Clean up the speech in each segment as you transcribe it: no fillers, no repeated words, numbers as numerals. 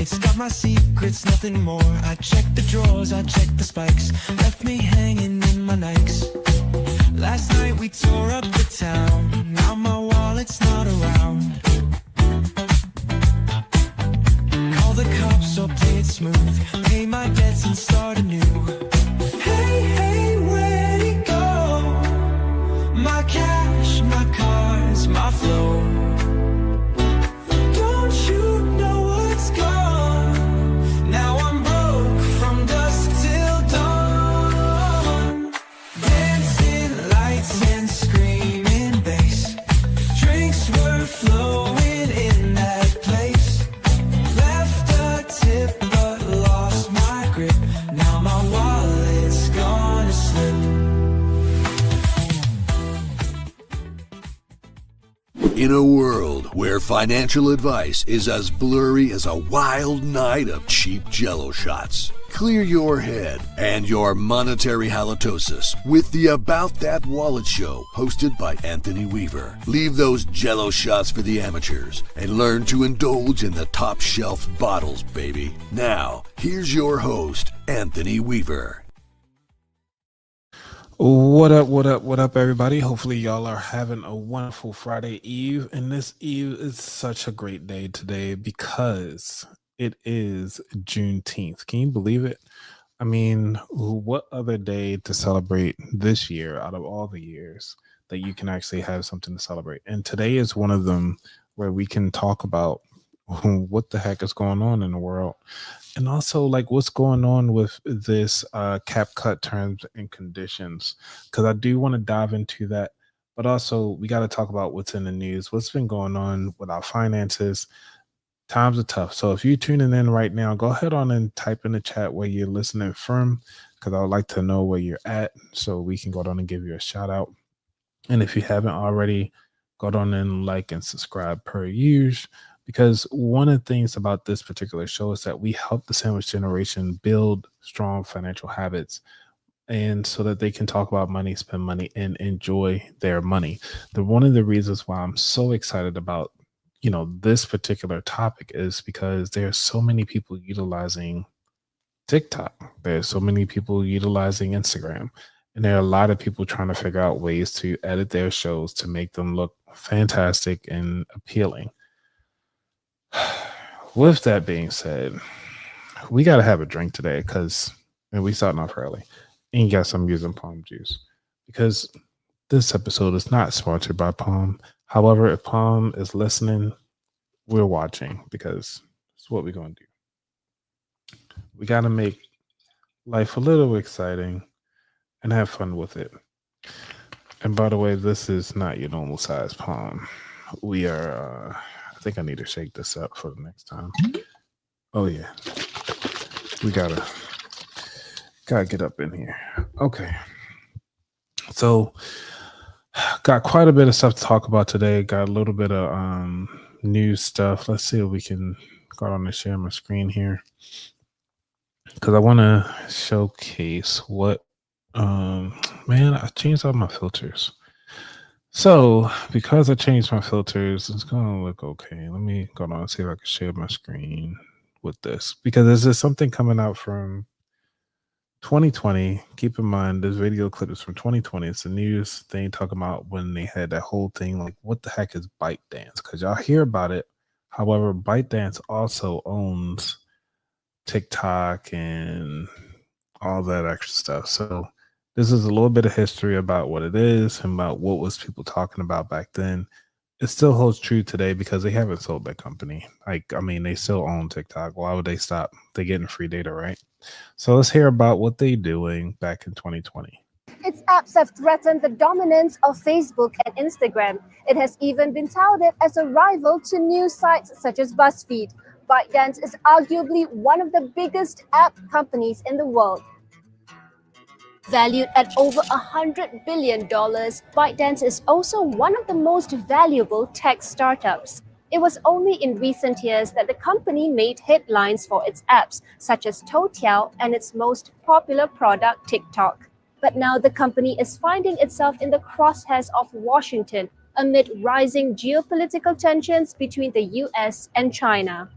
It's got my secrets, nothing more. I check the drawers, I check the spikes. Left me hanging in my Nikes. Last night we tore up the town. Now my wallet's not around. Call the cops or play it smooth. Pay my debts and start anew. Hey, hey, where'd it go? My cash, my cars, my flow. Don't you know what's gone? Now I'm broke from dusk till dawn. Dancing lights and screaming bass. Drinks were flowing in that place. Left a tip but lost my grip. Now my wallet's gonna slip. In a world where financial advice is as blurry as a wild night of cheap Jell-O shots, clear your head and your monetary halitosis with the About That Wallet Show, hosted by Anthony Weaver. Leave those Jell-O shots for the amateurs and learn to indulge in the top shelf bottles, baby. Now, here's your host, Anthony Weaver. What up, everybody? Hopefully y'all are having a wonderful Friday Eve. And this Eve is such a great day today because it is Juneteenth. Can you believe it? I mean, what other day to celebrate this year out of all the years that you can actually have something to celebrate? And today is one of them where we can talk about what the heck is going on in the world. And also, like, what's going on with this Capcut Terms and Conditions, because I do want to dive into that. But also, we got to talk about what's in the news, what's been going on with our finances. Times are tough. So if you're tuning in right now, go ahead on and type in the chat where you're listening from, because I would like to know where you're at so we can go on and give you a shout out. And if you haven't already, go on and like and subscribe per usual. Because one of the things about this particular show is that we help the sandwich generation build strong financial habits, and so that they can talk about money, spend money, and enjoy their money. One of the reasons why I'm so excited about, this particular topic is because there are so many people utilizing TikTok. There's so many people utilizing Instagram, and there are a lot of people trying to figure out ways to edit their shows to make them look fantastic and appealing. With that being said, we got to have a drink today because we starting off early. And yes, I'm using Palm juice because this episode is not sponsored by Palm. However, if Palm is listening, we're watching because it's what we're going to do. We got to make life a little exciting and have fun with it. And by the way, this is not your normal size Palm. We are... I think I need to shake this up for the next time. Oh yeah, we gotta get up in here. Okay, so got quite a bit of stuff to talk about today. Got a little bit of news stuff. Let's see if we can go on and share my screen here, because I want to showcase what man, I changed all my filters. So, because I changed my filters, it's going to look okay. Let me go on and see if I can share my screen with this. Because there's something coming out from 2020. Keep in mind, this video clip is from 2020. It's a news thing talking about when they had that whole thing, like, what the heck is ByteDance? Because y'all hear about it. However, ByteDance also owns TikTok and all that extra stuff. So, this is a little bit of history about what it is and about what was people talking about back then. It still holds true today because they haven't sold that company. They still own TikTok. Why would they stop? They're getting free data, right? So let's hear about what they're doing back in 2020. Its apps have threatened the dominance of Facebook and Instagram. It has even been touted as a rival to news sites such as BuzzFeed. ByteDance is arguably one of the biggest app companies in the world. Valued at over $100 billion, ByteDance is also one of the most valuable tech startups. It was only in recent years that the company made headlines for its apps, such as Toutiao and its most popular product, TikTok. But now the company is finding itself in the crosshairs of Washington amid rising geopolitical tensions between the US and China.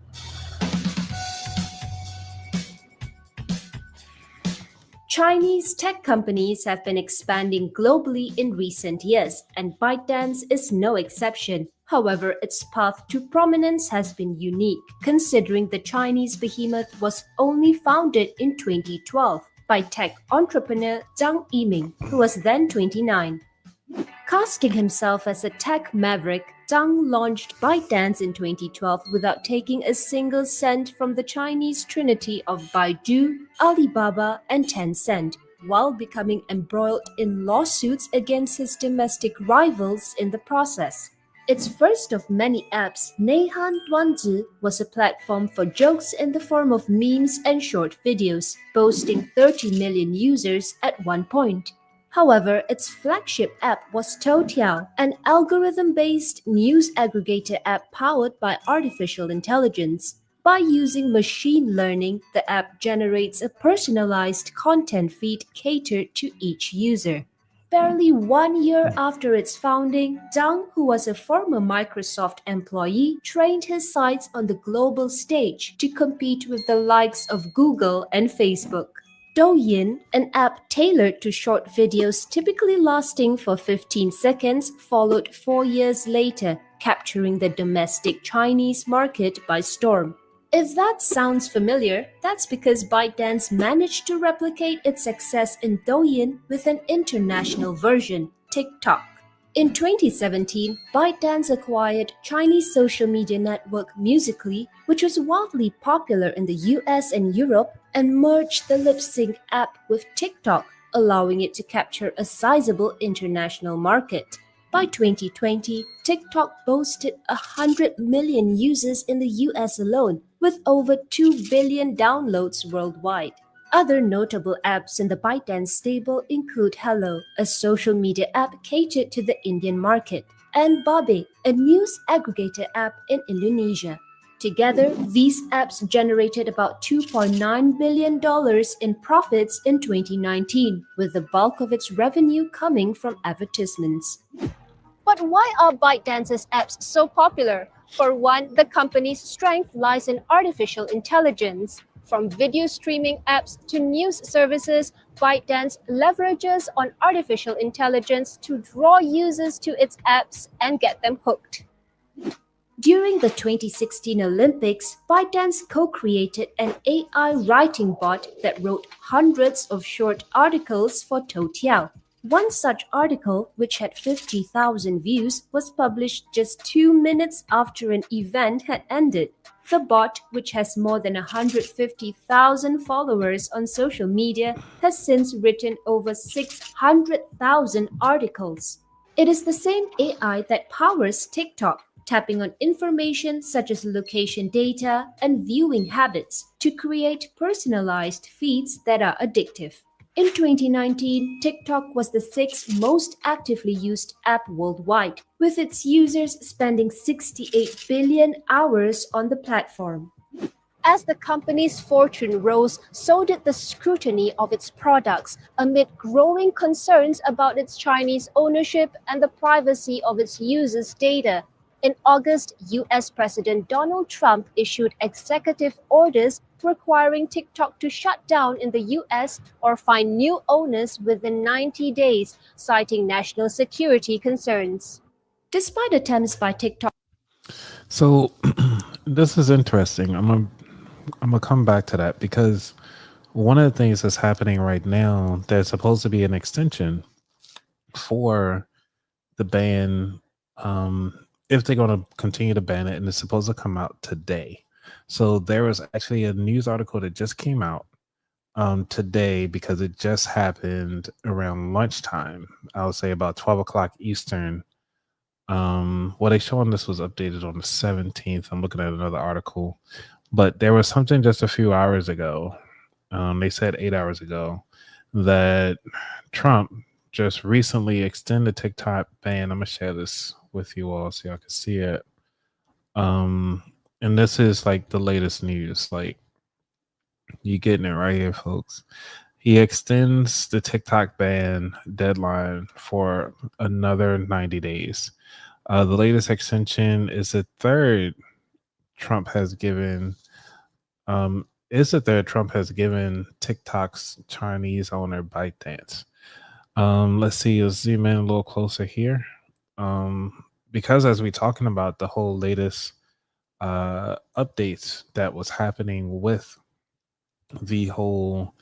Chinese tech companies have been expanding globally in recent years, and ByteDance is no exception. However, its path to prominence has been unique, considering the Chinese behemoth was only founded in 2012 by tech entrepreneur Zhang Yiming, who was then 29. Casting himself as a tech maverick, Zhang launched ByteDance in 2012 without taking a single cent from the Chinese trinity of Baidu, Alibaba, and Tencent, while becoming embroiled in lawsuits against his domestic rivals in the process. Its first of many apps, Neihan Duanzi, was a platform for jokes in the form of memes and short videos, boasting 30 million users at one point. However, its flagship app was Toutiao, an algorithm-based news aggregator app powered by artificial intelligence. By using machine learning, the app generates a personalized content feed catered to each user. Barely 1 year after its founding, Zhang, who was a former Microsoft employee, trained his sites on the global stage to compete with the likes of Google and Facebook. Douyin, an app tailored to short videos typically lasting for 15 seconds, followed 4 years later, capturing the domestic Chinese market by storm. If that sounds familiar, that's because ByteDance managed to replicate its success in Douyin with an international version, TikTok. In 2017, ByteDance acquired Chinese social media network Musical.ly, which was wildly popular in the US and Europe, and merged the lip sync app with TikTok, allowing it to capture a sizable international market. By 2020, TikTok boasted 100 million users in the US alone, with over 2 billion downloads worldwide. Other notable apps in the ByteDance stable include Hello, a social media app catered to the Indian market, and Babe, a news aggregator app in Indonesia. Together, these apps generated about $2.9 billion in profits in 2019, with the bulk of its revenue coming from advertisements. But why are ByteDance's apps so popular? For one, the company's strength lies in artificial intelligence. From video streaming apps to news services, ByteDance leverages on artificial intelligence to draw users to its apps and get them hooked. During the 2016 Olympics, ByteDance co-created an AI writing bot that wrote hundreds of short articles for Toutiao. One such article, which had 50,000 views, was published just 2 minutes after an event had ended. The bot, which has more than 150,000 followers on social media, has since written over 600,000 articles. It is the same AI that powers TikTok, tapping on information such as location data and viewing habits to create personalized feeds that are addictive. In 2019, TikTok was the sixth most actively used app worldwide, with its users spending 68 billion hours on the platform. As the company's fortune rose, so did the scrutiny of its products, amid growing concerns about its Chinese ownership and the privacy of its users' data. In August, US President Donald Trump issued executive orders requiring TikTok to shut down in the US or find new owners within 90 days, citing national security concerns. Despite attempts by TikTok. So this is interesting. I'm gonna come back to that because one of the things that's happening right now, there's supposed to be an extension for the ban. If they're going to continue to ban it, and it's supposed to come out today. So there was actually a news article that just came out today because it just happened around lunchtime. I would say about 12 o'clock Eastern. What they showing this was updated on the 17th. I'm looking at another article, but there was something just a few hours ago. They said 8 hours ago that Trump just recently extended TikTok ban. I'm gonna share this with you all so y'all can see it. And this is like the latest news. Like, you getting it right here, folks. He extends the TikTok ban deadline for another 90 days. The latest extension is the third Trump has given is it that Trump has given TikTok's Chinese owner ByteDance? Let's see, let's zoom in a little closer here. Because as we're talking about the whole latest updates that was happening with the whole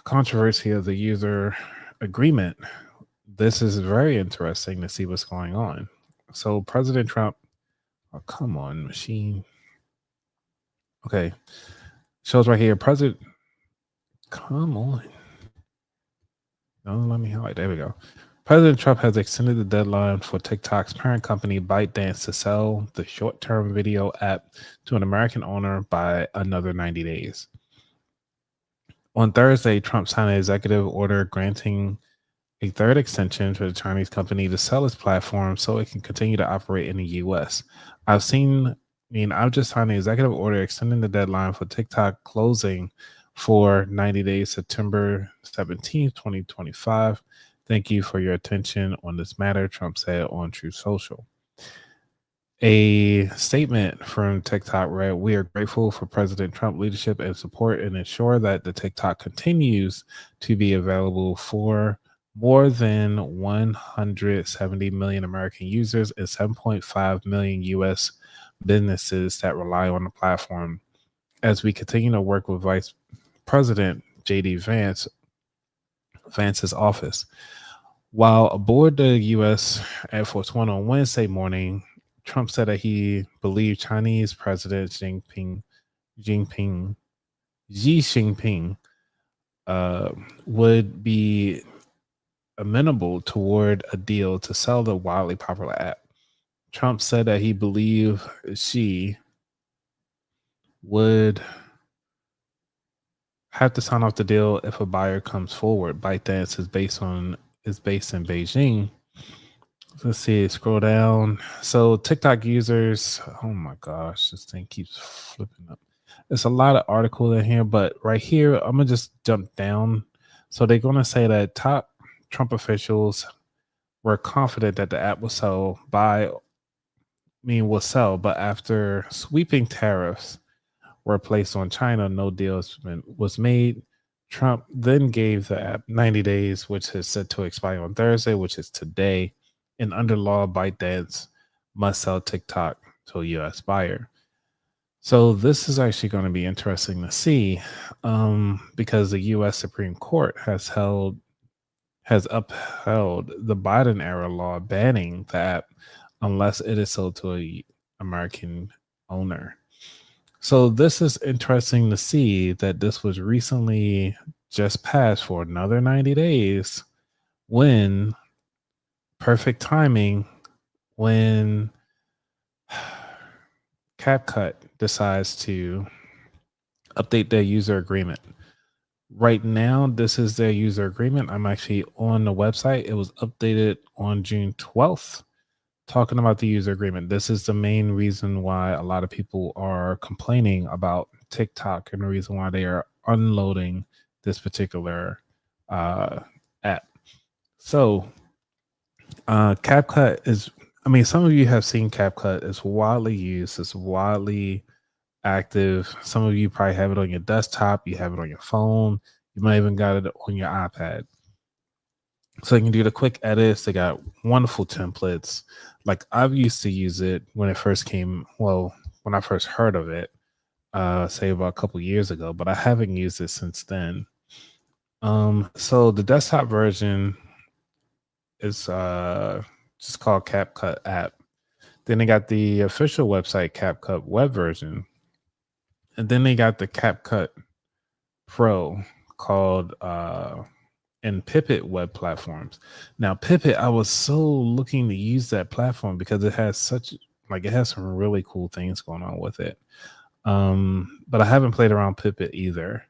controversy of the user agreement, this is very interesting to see what's going on. So President Trump, oh, come on, machine. Okay, shows right here. President, come on. No, let me highlight. There we go. President Trump has extended the deadline for TikTok's parent company ByteDance to sell the short-term video app to an American owner by another 90 days. On Thursday, Trump signed an executive order granting a third extension for the Chinese company to sell its platform so it can continue to operate in the U.S. I've just signed an executive order extending the deadline for TikTok closing for 90 days, September 17th, 2025. Thank you for your attention on this matter, Trump said on Truth Social. A statement from TikTok read, "We are grateful for President Trump leadership and support and ensure that the TikTok continues to be available for more than 170 million American users and 7.5 million U.S. businesses that rely on the platform as we continue to work with Vice President J.D. Vance's office." While aboard the U.S. Air Force One on Wednesday morning, Trump said that he believed Chinese President Xi Jinping would be amenable toward a deal to sell the wildly popular app. Trump said that he believed Xi would have to sign off the deal if a buyer comes forward. ByteDance is based in Beijing. Let's see, scroll down. So TikTok users, oh my gosh, this thing keeps flipping up. There's a lot of articles in here, but right here, I'm gonna just jump down. So they're gonna say that top Trump officials were confident that the app will sell, but after sweeping tariffs were placed on China, no deal was made. Trump then gave the app 90 days, which is set to expire on Thursday, which is today. And under law, ByteDance must sell TikTok to a U.S. buyer. So this is actually going to be interesting to see, because the U.S. Supreme Court has upheld the Biden era law banning the app unless it is sold to a American owner. So this is interesting to see that this was recently just passed for another 90 days when perfect timing when Capcut decides to update their user agreement. Right now, this is their user agreement. I'm actually on the website. It was updated on June 12th, talking about the user agreement. This is the main reason why a lot of people are complaining about TikTok and the reason why they are unloading this particular app. So CapCut is, some of you have seen CapCut. It's widely used. It's widely active. Some of you probably have it on your desktop. You have it on your phone. You might even got it on your iPad. So you can do the quick edits. They got wonderful templates. Like I've used to use it when it first came. Well, when I first heard of it, say about a couple years ago, but I haven't used it since then. So the desktop version is just called CapCut app. Then they got the official website CapCut web version, and then they got the CapCut Pro called and Pipit web platforms. Now Pipit, I was so looking to use that platform because it has it has some really cool things going on with it. But I haven't played around Pipit either.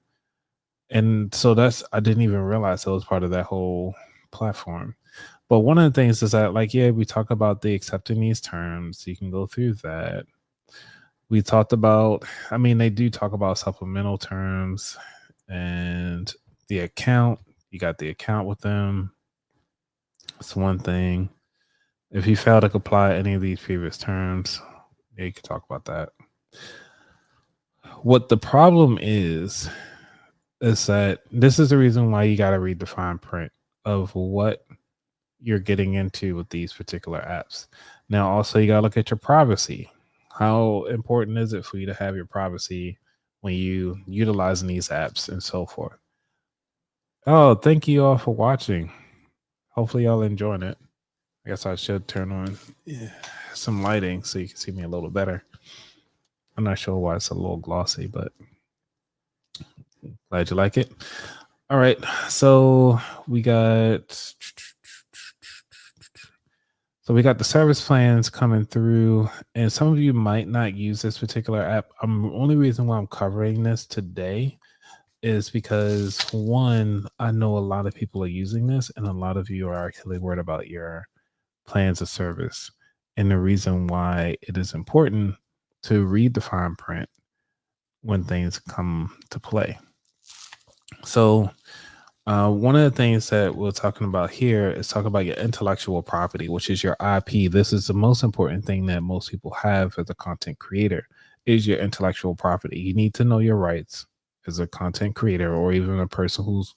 And so I didn't even realize it was part of that whole platform. But one of the things is that, we talk about the accepting these terms. You can go through that. We talked about, they do talk about supplemental terms and the account. You got the account with them. That's one thing. If you fail to comply any of these previous terms, you can talk about that. What the problem is that this is the reason why you got to read the fine print of what you're getting into with these particular apps. Now, also, you got to look at your privacy. How important is it for you to have your privacy when you utilizing these apps and so forth? Oh, thank you all for watching. Hopefully, y'all enjoying it. I guess I should turn on some lighting so you can see me a little better. I'm not sure why it's a little glossy, but glad you like it. All right, so we got the service plans coming through, and some of you might not use this particular app. The only reason why I'm covering this today is because, one, I know a lot of people are using this, and a lot of you are actually worried about your plans of service. And the reason why it is important to read the fine print when things come to play. So one of the things that we're talking about here is talking about your intellectual property, which is your IP. This is the most important thing that most people have as a content creator, is your intellectual property. You need to know your rights as a content creator, or even a person who's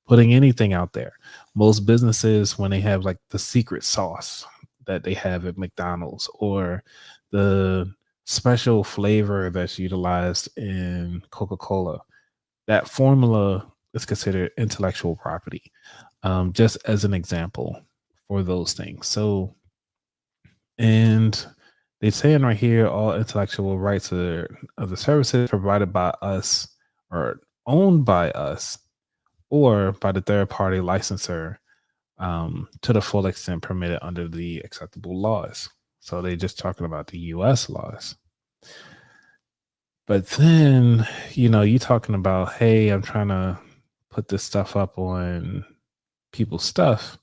putting anything out there. Most businesses, when they have like the secret sauce that they have at McDonald's, or the special flavor that's utilized in Coca-Cola, that formula is considered intellectual property, just as an example for those things. So, and they're saying right here, all intellectual rights of the services provided by us or owned by us or by the third party licensor to the full extent permitted under the acceptable laws. So they're just talking about the US laws. But then, you talking about, hey, I'm trying to put this stuff up on people's stuff.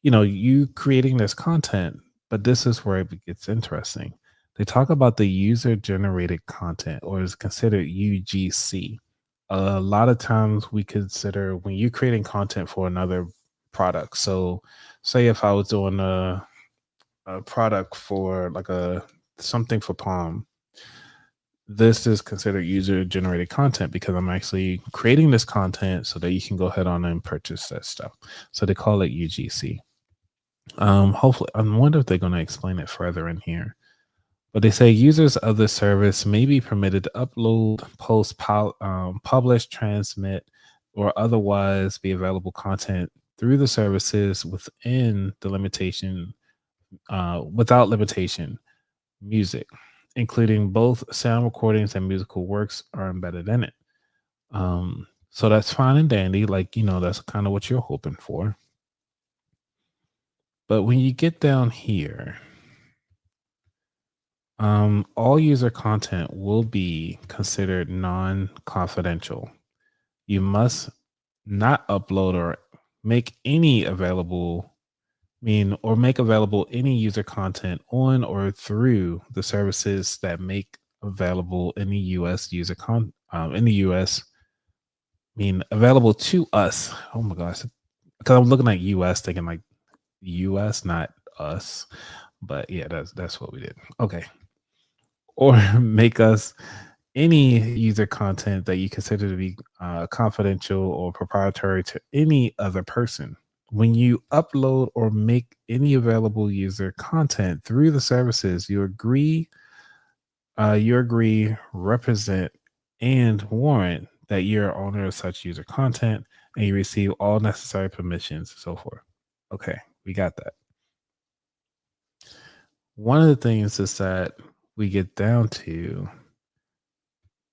You creating this content, but this is where it gets interesting. They talk about the user generated content, or is considered UGC. A lot of times we consider when you're creating content for another product. So say if I was doing a product for like something for Palm, this is considered user generated content because I'm actually creating this content so that you can go ahead on and purchase that stuff. So they call it UGC. Hopefully, I wonder if they're going to explain it further in here. But they say users of the service may be permitted to upload, post, publish, transmit, or otherwise be available content through the services within the limitation, without limitation, music, including both sound recordings and musical works are embedded in it. So that's fine and dandy. Like, that's kind of what you're hoping for. But when you get down here, all user content will be considered non-confidential. You must not upload or make any available, or make available any user content on or through the services that make available any U.S. user in the U.S. Available to us. Oh my gosh, because I'm looking at U.S. thinking like U.S., not us. But yeah, that's what we did. Okay. Or make us any user content that you consider to be confidential or proprietary to any other person. When you upload or make any available user content through the services, you agree, represent, and warrant that you're owner of such user content, and you receive all necessary permissions and so forth. Okay, we got that. One of the things is that we get down to,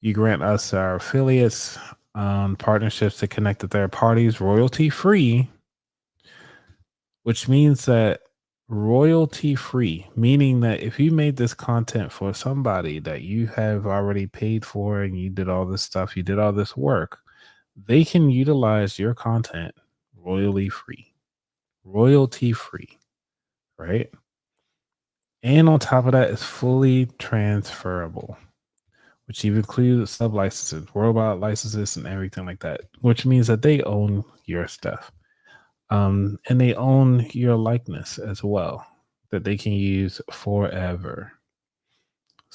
you grant us, our affiliates, partnerships to connect to third parties royalty free, which means that royalty free, meaning that if you made this content for somebody that you have already paid for and you did all this stuff, you did all this work, they can utilize your content royalty free, right? And on top of that, it's fully transferable, which even includes sub licenses, worldwide licenses, and everything like that, which means that they own your stuff. And they own your likeness as well, that they can use forever.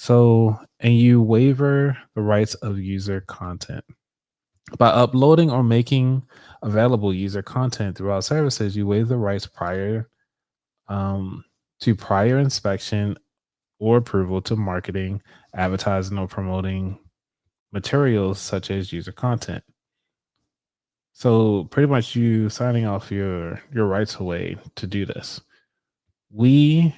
So, and you waiver the rights of user content. By uploading or making available user content throughout services, you waive the rights um, to prior inspection or approval to marketing, advertising, or promoting materials such as user content. So pretty much you signing off your rights away to do this. We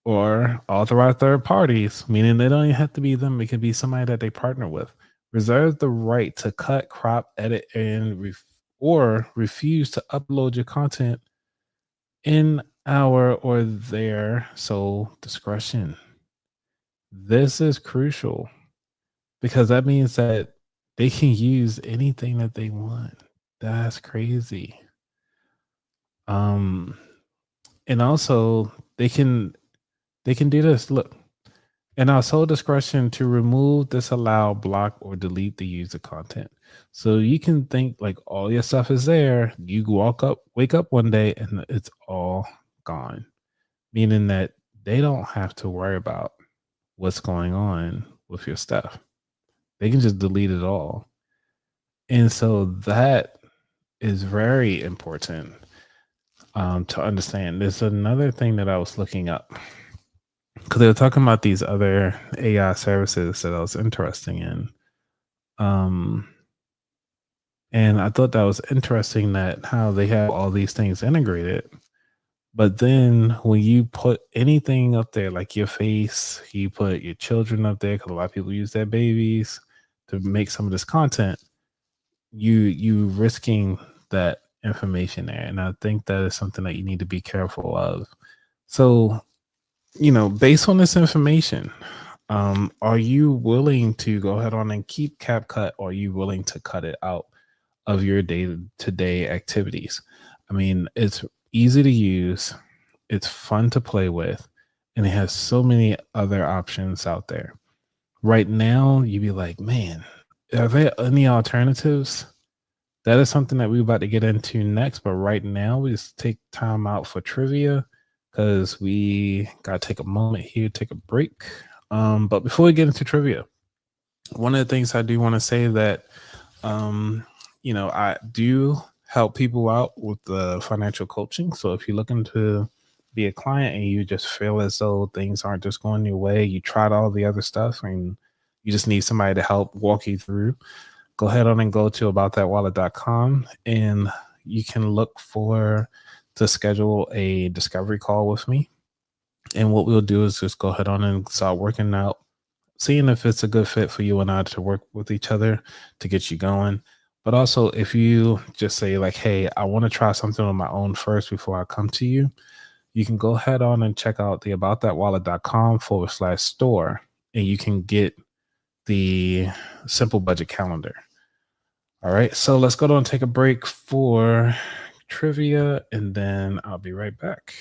or authorized third parties, meaning they don't even have to be them, it could be somebody that they partner with, reserve the right to cut, crop, edit, and or refuse to upload your content in our or their sole discretion. This is crucial because that means that they can use anything that they want. That's crazy. Um, and also they can do this. Look, in our sole discretion to remove, disallow, block, or delete the user content. So you can think like all your stuff is there. You wake up one day, and it's all gone, meaning that they don't have to worry about what's going on with your stuff. They can just delete it all. And so that is very important to understand. There's another thing that I was looking up because they were talking about these other AI services that I was interested in. And I thought that was interesting that how they have all these things integrated. But then when you put anything up there, like your face, you put your children up there, because a lot of people use their babies to make some of this content, you risking that information there. And I think that is something that you need to be careful of. So, based on this information, are you willing to go ahead on and keep CapCut, or are you willing to cut it out of your day-to-day activities? I mean, it's easy to use, it's fun to play with, and it has so many other options out there. Right now, you'd be like, man, are there any alternatives? That is something that we're about to get into next. But right now, we just take time out for trivia because we got to take a moment here, take a break. But before we get into trivia, one of the things I do want to say that, I do help people out with the financial coaching. So if you're looking to be a client and you just feel as though things aren't just going your way, you tried all the other stuff and you just need somebody to help walk you through, go ahead on and go to aboutthatwallet.com and you can look to schedule a discovery call with me. And what we'll do is just go ahead on and start working out, seeing if it's a good fit for you and I to work with each other to get you going. But also, if you just say like, hey, I want to try something on my own first before I come to you, you can go ahead on and check out the aboutthatwallet.com/store, and you can get the simple budget calendar. All right, so let's go on and take a break for trivia, and then I'll be right back.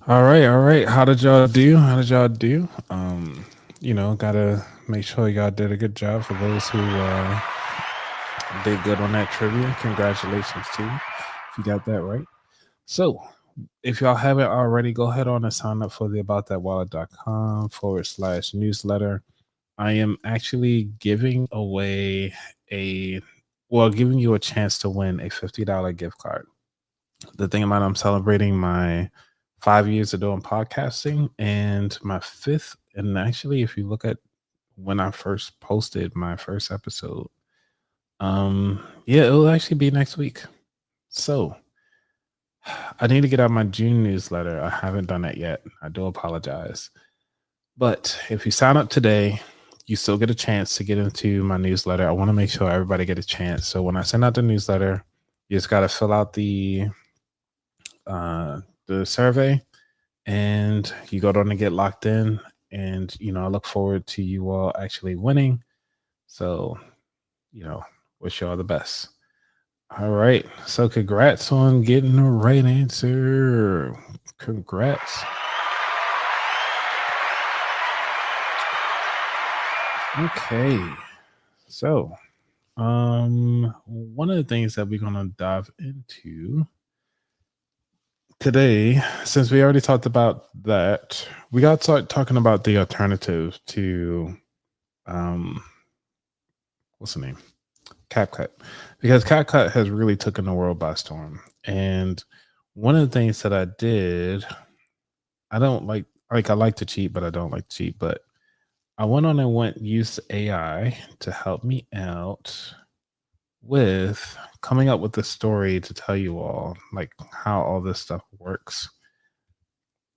All right. How did y'all do? Gotta make sure y'all did a good job. For those who did good on that trivia, congratulations to you if you got that right. So if y'all haven't already, go ahead on and sign up for the aboutthatwallet.com/newsletter. I am actually giving away giving you a chance to win a $50 gift card. The thing about I'm celebrating my 5 years of doing podcasting and my 5th. And actually, if you look at when I first posted my first episode, it'll actually be next week. So I need to get out my June newsletter. I haven't done that yet. I do apologize. But if you sign up today, you still get a chance to get into my newsletter. I want to make sure everybody get a chance. So when I send out the newsletter, you just got to fill out the survey, and you go down and get locked in. And I look forward to you all actually winning. So wish you all the best. All right. So congrats on getting the right answer. Congrats. Okay. So one of the things that we're going to dive into today, since we already talked about that, we got to start talking about the alternative to what's the name? Capcut, because Capcut has really taken the world by storm. And one of the things that I did, I don't like I like to cheat, but I don't like to cheat. But I went on and used AI to help me out with coming up with a story to tell you all like how all this stuff works.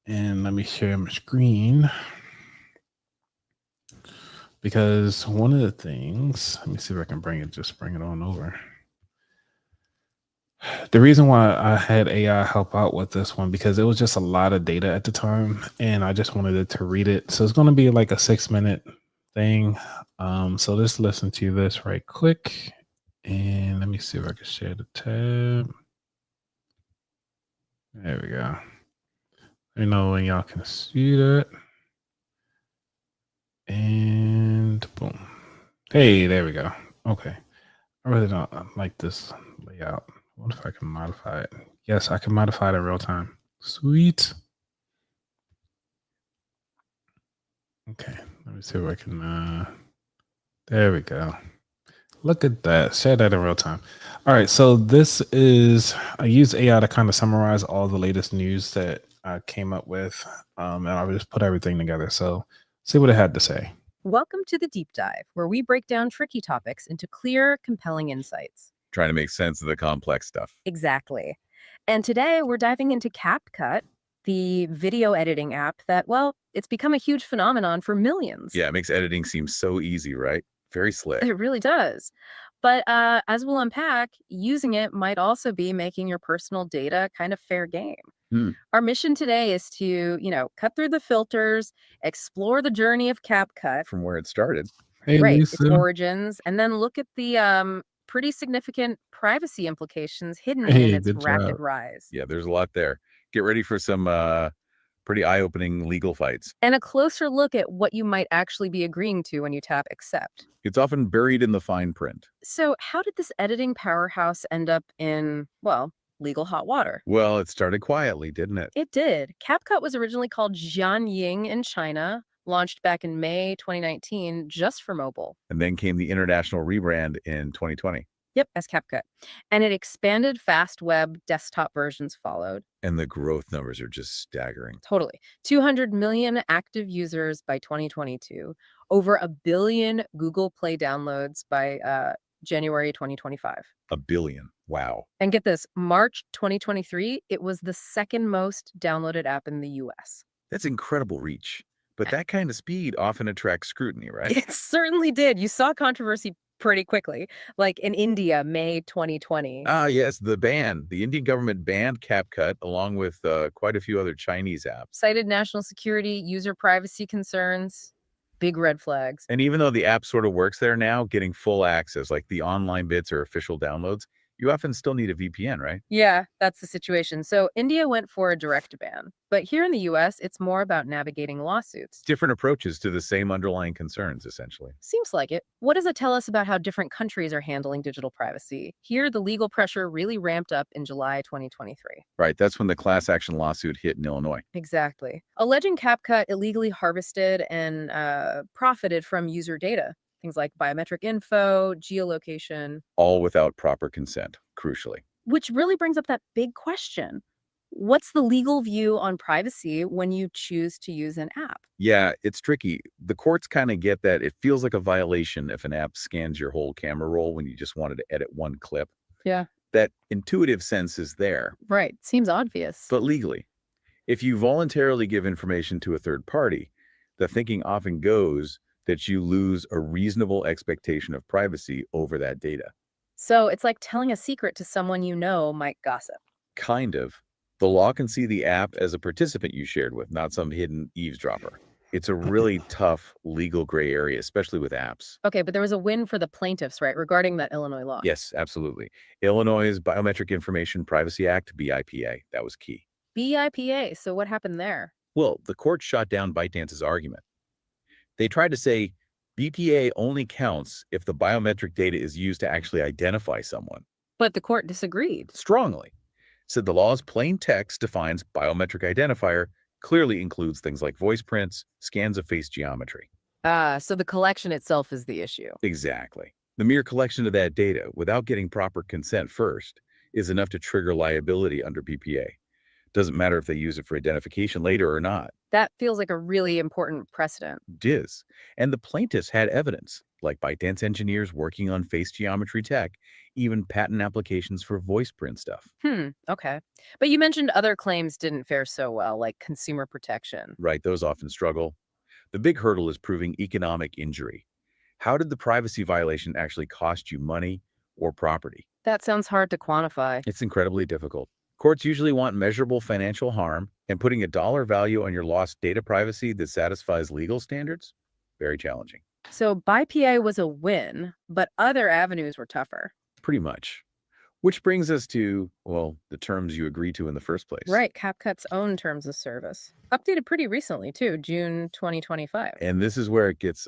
And let me share my screen, because one of the things, let me see if I can bring it on over. The reason why I had AI help out with this one, because it was just a lot of data at the time, and I just wanted it to read it. So it's going to be like a 6-minute thing. So just listen to this right quick, and let me see if I can share the tab. There we go. Let me know when y'all can see that. And boom. Hey, there we go. Okay. I really don't like this layout. What if I can modify it? Yes, I can modify it in real time. Sweet. Okay. Let me see if I can. There we go. Look at that. Share that in real time. All right. So I use AI to kind of summarize all the latest news that I came up with. And I just put everything together. So see what it had to say. Welcome to the Deep Dive, where we break down tricky topics into clear, compelling insights. Trying to make sense of the complex stuff. Exactly. And today we're diving into Capcut, the video editing app that, it's become a huge phenomenon for millions. Yeah, it makes editing seem so easy, right? Very slick. It really does. But as we'll unpack, using it might also be making your personal data kind of fair game. Our mission today is to, cut through the filters, explore the journey of Capcut. From where it started. Hey, Right, Lisa. its origins, and then look at the pretty significant privacy implications hidden in its good rapid job. rise. Yeah, there's a lot there. Get ready for some pretty eye-opening legal fights. And a closer look at what you might actually be agreeing to when you tap accept. It's often buried in the fine print. So how did this editing powerhouse end up in, legal hot water? Well, it started quietly, didn't it? It did. Capcut was originally called Jianying in China, launched back in May 2019 just for mobile. And then came the international rebrand in 2020. Yep, as Capcut. And it expanded fast. Web desktop versions followed. And the growth numbers are just staggering. Totally. 200 million active users by 2022. Over 1 billion Google Play downloads by January 2025. 1 billion. Wow. And get this, March 2023, it was the second most downloaded app in the US. That's incredible reach. But that kind of speed often attracts scrutiny, right? It certainly did. You saw controversy pretty quickly, like in India, May 2020. Ah, yes, the ban. The Indian government banned Capcut along with quite a few other Chinese apps. Cited national security, user privacy concerns, big red flags. And even though the app sort of works there now, getting full access, like the online bits or official downloads, you often still need a VPN, right? Yeah, that's the situation. So India went for a direct ban, but here in the US, it's more about navigating lawsuits. Different approaches to the same underlying concerns, essentially. Seems like it. What does it tell us about how different countries are handling digital privacy? Here, the legal pressure really ramped up in July 2023. Right, that's when the class action lawsuit hit in Illinois. Exactly. Alleging Capcut illegally harvested and profited from user data. Things like biometric info, geolocation, All without proper consent, crucially. which really brings up that big question. What's the legal view on privacy when you choose to use an app? Yeah, it's tricky. The courts kind of get that it feels like a violation if an app scans your whole camera roll when you just wanted to edit one clip. Yeah. That intuitive sense is there, Right. Seems obvious. but legally, if you voluntarily give information to a third party, the thinking often goes that you lose a reasonable expectation of privacy over that data. So it's like telling a secret to someone you know might gossip. Kind of. The law can see the app as a participant you shared with, not some hidden eavesdropper. It's a really tough legal gray area, especially with apps. Okay, but there was a win for the plaintiffs, right, regarding that Illinois law. Yes, absolutely. Illinois' Biometric Information Privacy Act, BIPA, that was key. BIPA. So what happened there? Well, the court shot down ByteDance's argument. They tried to say BPA only counts if the biometric data is used to actually identify someone. But the court disagreed. Strongly. Said the law's plain text defines biometric identifier clearly includes things like voice prints, scans of face geometry. So the collection itself is the issue. Exactly. The mere collection of that data without getting proper consent first is enough to trigger liability under BPA. Doesn't matter if they use it for identification later or not. That feels like a really important precedent. It is. And the plaintiffs had evidence, like ByteDance engineers working on face geometry tech, even patent applications for voice print stuff. Okay. But you mentioned other claims didn't fare so well, like consumer protection. Right, those often struggle. The big hurdle is proving economic injury. How did the privacy violation actually cost you money or property? That sounds hard to quantify. It's incredibly difficult. Courts usually want measurable financial harm, and putting a dollar value on your lost data privacy that satisfies legal standards? Very challenging. So BIPA was a win, but other avenues were tougher. Pretty much. Which brings us to, well, the terms you agreed to in the first place. Right, Capcut's own terms of service. Updated pretty recently, too, June 2025. And this is where it gets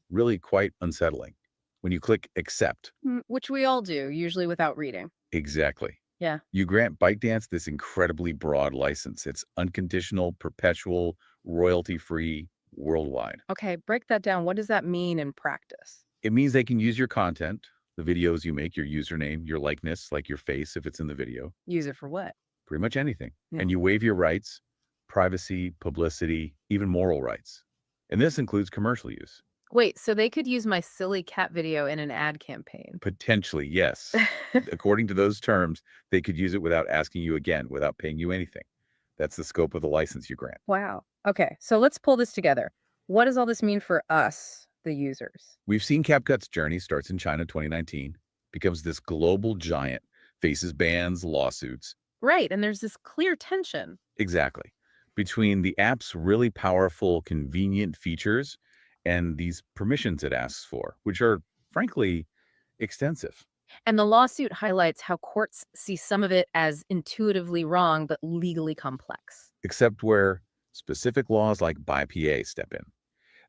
really quite unsettling. When you click accept. Which we all do, usually without reading. Exactly. Yeah. You grant ByteDance this incredibly broad license. It's unconditional, perpetual, royalty-free, worldwide. Okay, break that down. What does that mean in practice? It means they can use your content, the videos you make, your username, your likeness, like your face if it's in the video, Use it for what? pretty much anything. Yeah. And you waive your rights, privacy, publicity, even moral rights. And this includes commercial use. Wait, so they could use my silly cat video in an ad campaign? Potentially, yes. According to those terms, they could use it without asking you again, without paying you anything. That's the scope of the license you grant. Wow. Okay, so let's pull this together. What does all this mean for us, the users? We've seen Capcut's journey, starts in China 2019, becomes this global giant, faces bans, lawsuits. Right, and there's this clear tension. Exactly. Between the app's really powerful, convenient features and these permissions it asks for, which are, frankly, extensive. And the lawsuit highlights how courts see some of it as intuitively wrong, but legally complex. Except where specific laws like BIPA step in.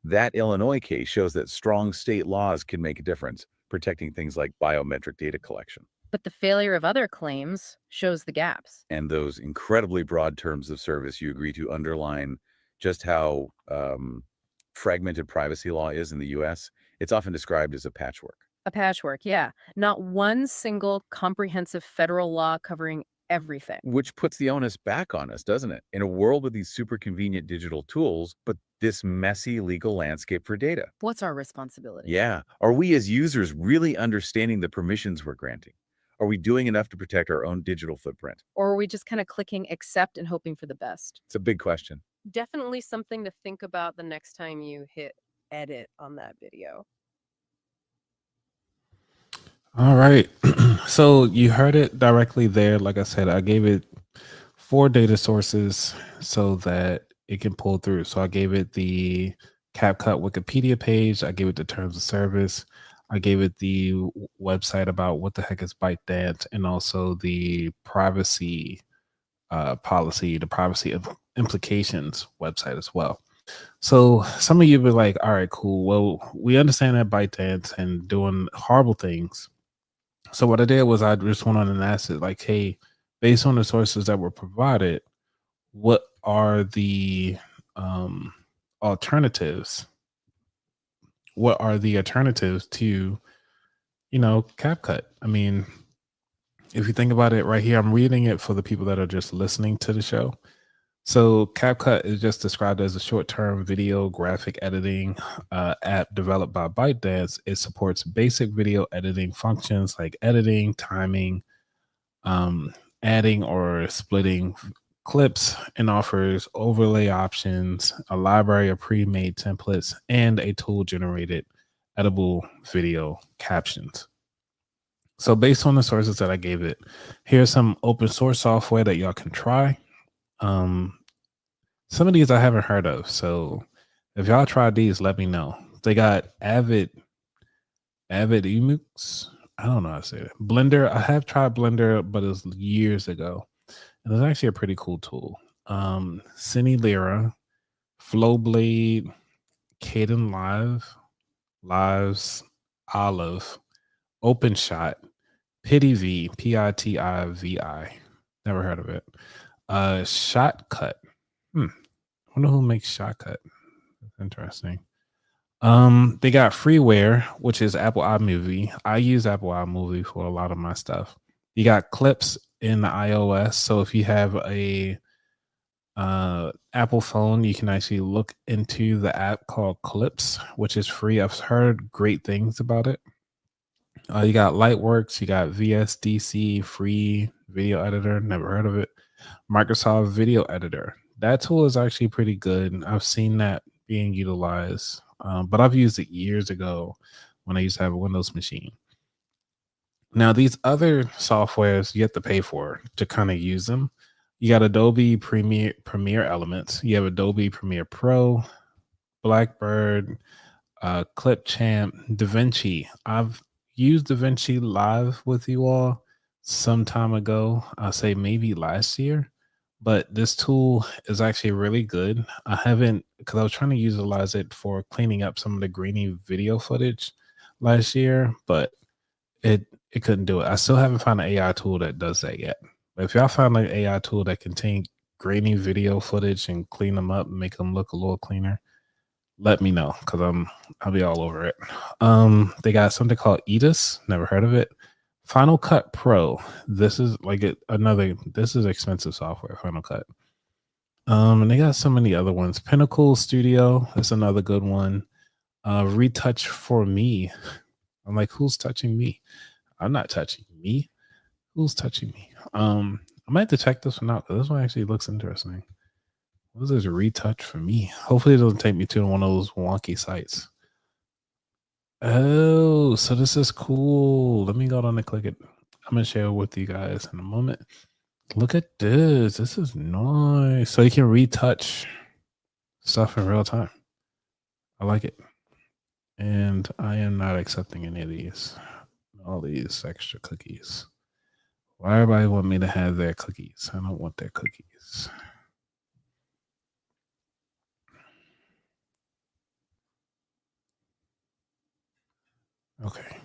That Illinois case shows that strong state laws can make a difference, protecting things like biometric data collection. But the failure of other claims shows the gaps. And those incredibly broad terms of service you agree to underline just how fragmented privacy law is in the US. It's often described as a patchwork. A patchwork, yeah. Not one single comprehensive federal law covering everything. Which puts the onus back on us, doesn't it? In a world with these super convenient digital tools, but this messy legal landscape for data. What's our responsibility? Yeah. Are we as users really understanding the permissions we're granting? Are we doing enough to protect our own digital footprint? Or are we just kind of clicking accept and hoping for the best? It's a big question. Definitely something to think about the next time you hit edit on that video. All right. So you heard it directly there. Like I said, I gave it 4 data sources so that it can pull through. So I gave it the CapCut Wikipedia page. I gave it the terms of service. I gave it the website about what the heck is ByteDance, and also the privacy policy, the privacy implications website as well. So some of you be like, all right, cool. Well, we understand that ByteDance and doing horrible things. So what I did was I just went on and asked it, like, hey, based on the sources that were provided, what are the alternatives? What are the alternatives to, CapCut? I mean, if you think about it right here, I'm reading it for the people that are just listening to the show. So CapCut is just described as a short-term video graphic editing app developed by ByteDance. It supports basic video editing functions like editing, timing, adding or splitting clips, and offers overlay options, a library of pre-made templates, and a tool-generated editable video captions. So based on the sources that I gave it, here's some open source software that y'all can try. Some of these I haven't heard of, so if y'all tried these, let me know. They got Avid Emux. I don't know how to say it. Blender. I have tried Blender, but it was years ago. And it's actually a pretty cool tool. Cinelira, Flowblade, Caden Lives, Olive, OpenShot, PitiVi, PITIVI. Never heard of it. Shotcut. I wonder who makes Shotcut. That's interesting. They got Freeware, which is Apple iMovie. I use Apple iMovie for a lot of my stuff. You got Clips in the iOS. So if you have a Apple phone, you can actually look into the app called Clips, which is free. I've heard great things about it. You got Lightworks, you got VSDC, free video editor. Never heard of it. Microsoft Video Editor. That tool is actually pretty good. I've seen that being utilized, but I've used it years ago when I used to have a Windows machine. Now, these other softwares, you have to pay for to kind of use them. You got Adobe Premiere Elements. You have Adobe Premiere Pro, Blackbird, Clipchamp, DaVinci. I've used DaVinci Live with you all some time ago. I'll say maybe last year. But this tool is actually really good. I haven't, because I was trying to utilize it for cleaning up some of the grainy video footage last year, but it couldn't do it. I still haven't found an AI tool that does that yet. But if y'all found an AI tool that can take grainy video footage and clean them up and make them look a little cleaner, let me know, because I'll be all over it. They got something called Edis. Never heard of it. Final Cut Pro. This is like this is expensive software, Final Cut. And they got so many other ones. Pinnacle Studio, that's another good one. Retouch for Me. I'm like, who's touching me? I'm not touching me. Who's touching me? I might have to check this one out, because this one actually looks interesting. What is this Retouch for Me? Hopefully it doesn't take me to one of those wonky sites. Oh, so this is cool. Let me go down and click it. I'm going to share it with you guys in a moment. Look at this. This is nice. So you can retouch stuff in real time. I like it. And I am not accepting any of these. All these extra cookies. Why everybody want me to have their cookies? I don't want their cookies. Okay.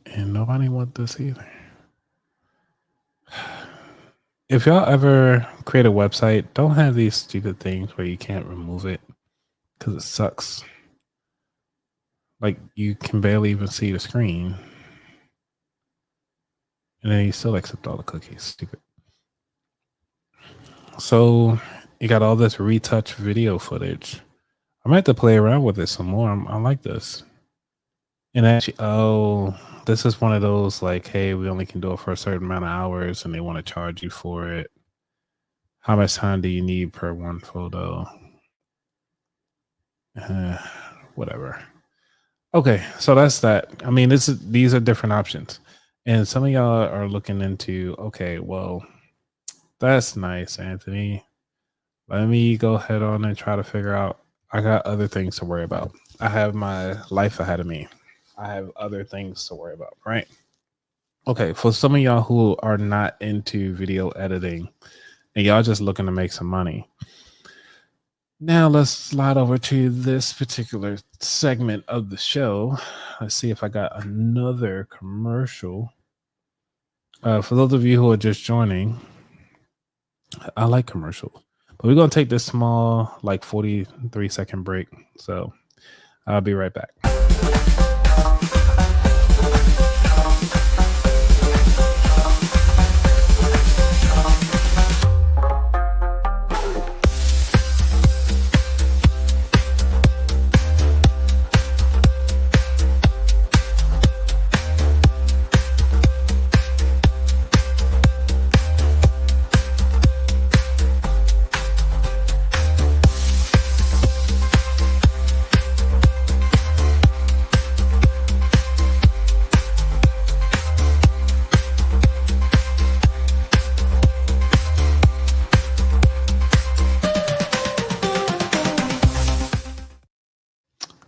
And nobody want this either. If y'all ever create a website, don't have these stupid things where you can't remove it, because it sucks. Like, you can barely even see the screen. And then you still accept all the cookies. Stupid. So you got all this retouch video footage. I might have to play around with it some more. I like this. And actually, oh, this is one of those like, hey, we only can do it for a certain amount of hours, and they want to charge you for it. How much time do you need per one photo? Whatever. Okay, so that's that. I mean, these are different options. And some of y'all are looking into, okay, well, that's nice, Anthony. Let me go ahead on and try to figure out. I got other things to worry about. I have my life ahead of me. I have other things to worry about, right? Okay, for some of y'all who are not into video editing and y'all just looking to make some money, now let's slide over to this particular segment of the show. Let's see if I got another commercial. For those of you who are just joining, I like commercials, but we're going to take this small, like 43-second break. So I'll be right back.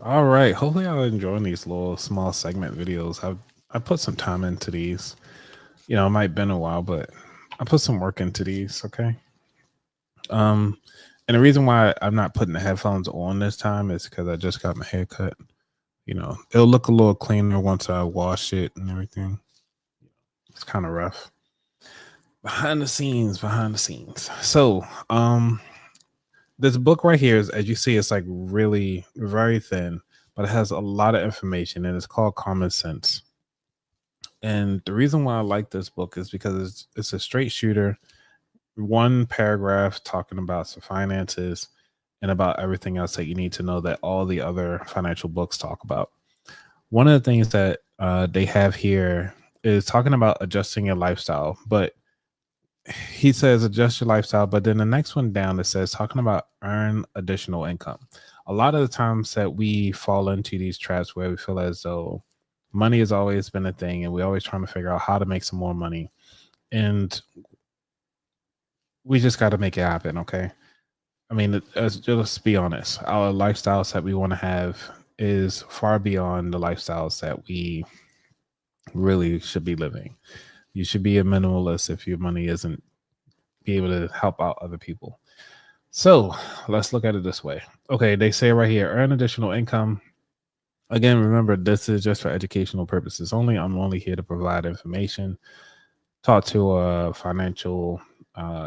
All right. Hopefully, y'all enjoying these little small segment videos. I put some time into these. You know, it might have been a while, but I put some work into these. Okay. And the reason why I'm not putting the headphones on this time is because I just got my hair cut. You know, it'll look a little cleaner once I wash it and everything. It's kind of rough. Behind the scenes. So, this book right here is, as you see, it's like really very thin, but it has a lot of information, and it's called Common Sense. And the reason why I like this book is because it's a straight shooter, one paragraph talking about some finances and about everything else that you need to know that all the other financial books talk about. One of the things that they have here is talking about adjusting your lifestyle, but he says adjust your lifestyle, but then the next one down, it says talking about earn additional income. A lot of the times that we fall into these traps where we feel as though money has always been a thing and we're always trying to figure out how to make some more money, and we just got to make it happen. Okay, I mean, let's be honest, our lifestyles that we want to have is far beyond the lifestyles that we really should be living. You should be a minimalist if your money isn't be able to help out other people. So let's look at it this way. Okay, they say right here, earn additional income. Again, remember, this is just for educational purposes only. I'm only here to provide information. Talk to a financial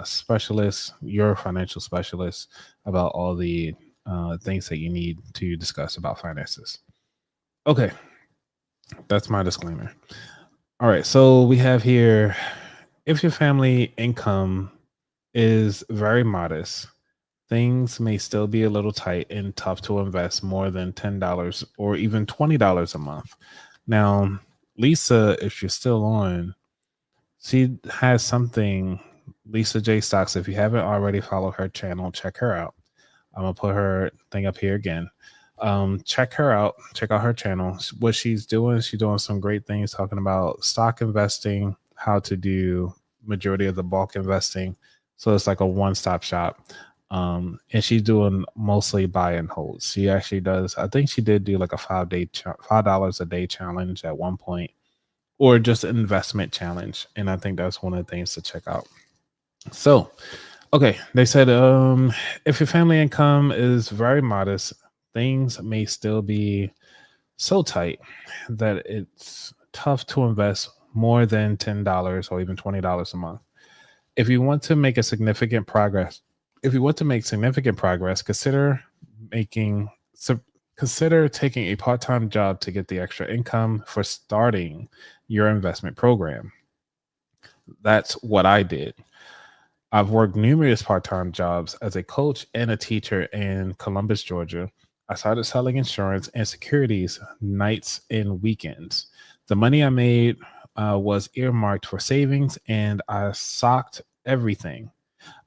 specialist, your financial specialist, about all the things that you need to discuss about finances. Okay, that's my disclaimer. All right, so we have here, if your family income is very modest, things may still be a little tight and tough to invest more than $10 or even $20 a month. Now, Lisa, if you're still on, she has something, Lisa J Stocks. If you haven't already followed her channel, check her out. I'm going to put her thing up here again. Check her out. Check out her channel. What she's doing some great things talking about stock investing, how to do majority of the bulk investing. So it's like a one-stop shop. And she's doing mostly buy and hold. She actually does, I think she did do like a $5 a day challenge at one point, or just an investment challenge. And I think that's one of the things to check out. So, okay, they said if your family income is very modest, things may still be so tight that it's tough to invest more than $10 or even $20 a month. If you want to make significant progress, consider taking a part-time job to get the extra income for starting your investment program. That's what I did. I've worked numerous part-time jobs as a coach and a teacher in Columbus, Georgia. I started selling insurance and securities nights and weekends. The money I made was earmarked for savings, and I socked everything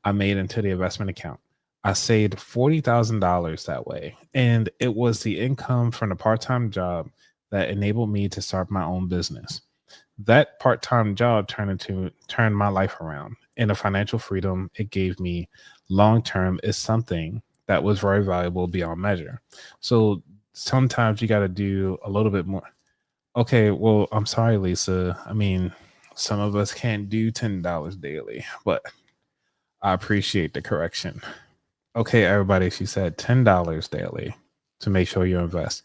I made into the investment account. I saved $40,000 that way, and it was the income from the part-time job that enabled me to start my own business. That part-time job turned my life around, and the financial freedom it gave me long-term is something that was very valuable beyond measure. So sometimes you got to do a little bit more. Okay, well, I'm sorry, Lisa. I mean, some of us can't do $10 daily, but I appreciate the correction. Okay, everybody, she said $10 daily to make sure you invest.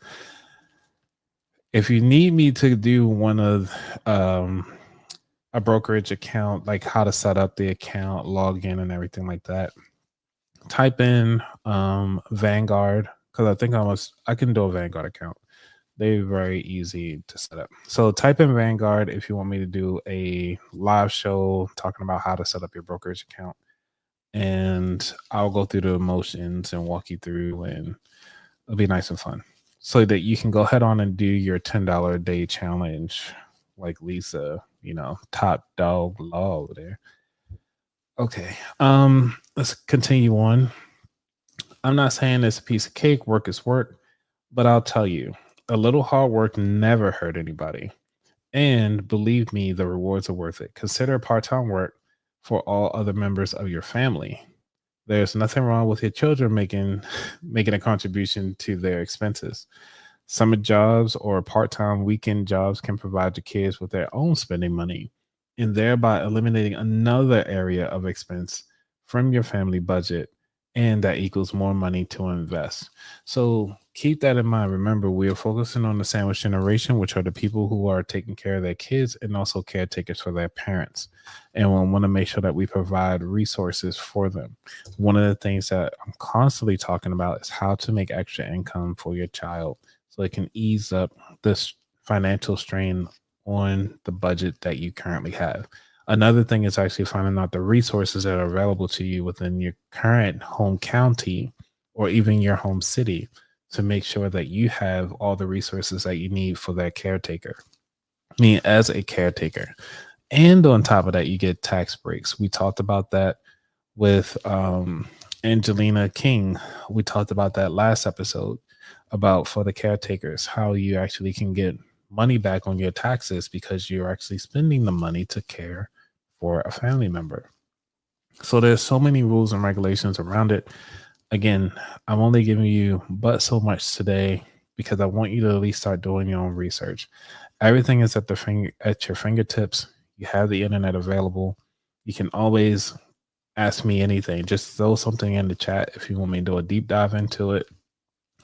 If you need me to do one of a brokerage account, like how to set up the account, log in, and everything like that, type in Vanguard, because I think I can do a Vanguard account. They're very easy to set up. So type in Vanguard if you want me to do a live show talking about how to set up your brokerage account. And I'll go through the motions and walk you through, and it'll be nice and fun. So that you can go ahead on and do your $10 a day challenge like Lisa, top dog law over there. Okay. Let's continue on. I'm not saying it's a piece of cake, work is work, but I'll tell you, a little hard work never hurt anybody. And believe me, the rewards are worth it. Consider part-time work for all other members of your family. There's nothing wrong with your children making a contribution to their expenses. Summer jobs or part-time weekend jobs can provide your kids with their own spending money and thereby eliminating another area of expense from your family budget, and that equals more money to invest. So keep that in mind. Remember, we are focusing on the sandwich generation, which are the people who are taking care of their kids and also caretakers for their parents. And we want to make sure that we provide resources for them. One of the things that I'm constantly talking about is how to make extra income for your child so it can ease up this financial strain on the budget that you currently have. Another thing is actually finding out the resources that are available to you within your current home county or even your home city to make sure that you have all the resources that you need for that caretaker. I mean, as a caretaker. And on top of that, you get tax breaks. We talked about that with Angelina King. We talked about that last episode about for the caretakers, how you actually can get money back on your taxes because you're actually spending the money to care for a family member. So there's so many rules and regulations around it. Again, I'm only giving you but so much today because I want you to at least start doing your own research. Everything is at your fingertips. You have the internet available. You can always ask me anything. Just throw something in the chat if you want me to do a deep dive into it.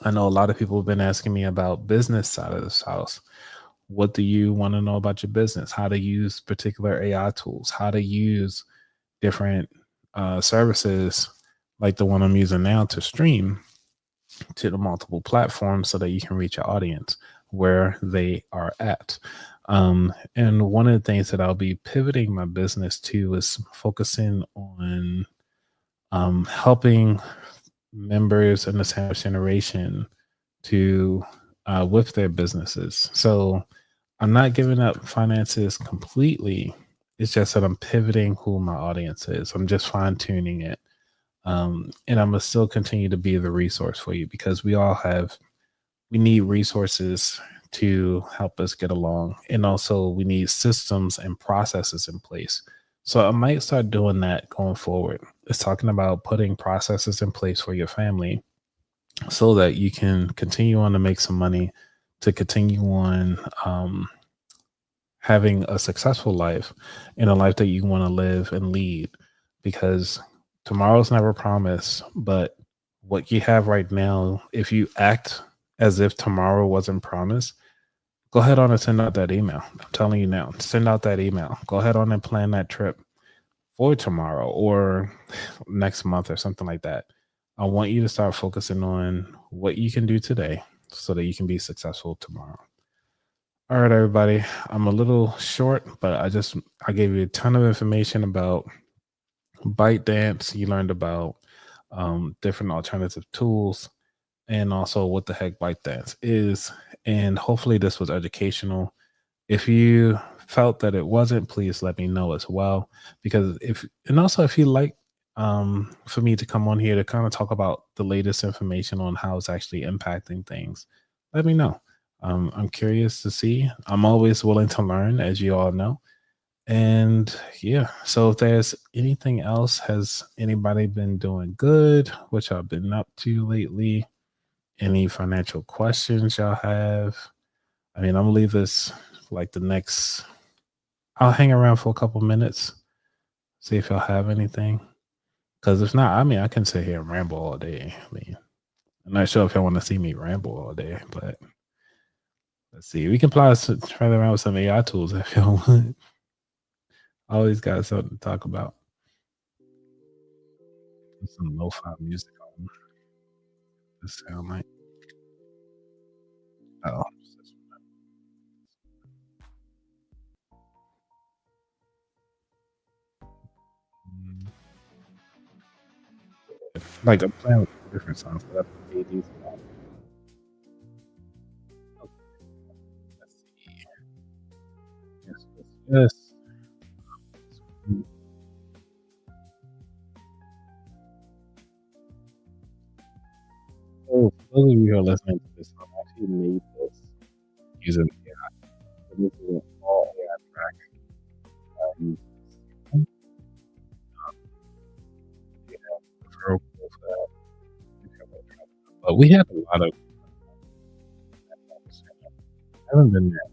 I know a lot of people have been asking me about business side of this house. What do you want to know about your business? How to use particular AI tools? How to use different services like the one I'm using now to stream to the multiple platforms so that you can reach your audience where they are at. And one of the things that I'll be pivoting my business to is focusing on helping members in the sandwich generation to with their businesses. So I'm not giving up finances completely. It's just that I'm pivoting who my audience is. I'm just fine tuning it. And I'm gonna still continue to be the resource for you because we need resources to help us get along. And also we need systems and processes in place. So I might start doing that going forward. It's talking about putting processes in place for your family so that you can continue on to make some money, to continue on having a successful life and a life that you want to live and lead, because tomorrow's never promised. But what you have right now, if you act as if tomorrow wasn't promised, go ahead on and send out that email. I'm telling you now, send out that email. Go ahead on and plan that trip for tomorrow or next month or something like that. I want you to start focusing on what you can do today so that you can be successful tomorrow. All right, everybody. I'm a little short, but I gave you a ton of information about ByteDance. You learned about different alternative tools and also what the heck ByteDance is. And hopefully this was educational. If you felt that it wasn't, please let me know as well. Because if you like for me to come on here to kind of talk about the latest information on how it's actually impacting things, let me know. I'm curious to see. I'm always willing to learn, as you all know. And yeah, so if there's anything else, has anybody been doing good? What y'all been up to lately? Any financial questions y'all have? I mean, I'm gonna leave this for like the next. I'll hang around for a couple minutes, see if y'all have anything. Because if not, I mean, I can sit here and ramble all day. I mean, I'm not sure if y'all want to see me ramble all day, but let's see. We can play around with some AI tools if y'all want. Always got something to talk about. Some lo-fi music on. This sound like. Oh. Like I'm playing with different songs, but I played these. Let's see. Yes. So for those of you who are listening to this, I actually made this using AI. So this is an all AI track. Um, yeah, referral code for that. But we had a lot of. I haven't been there.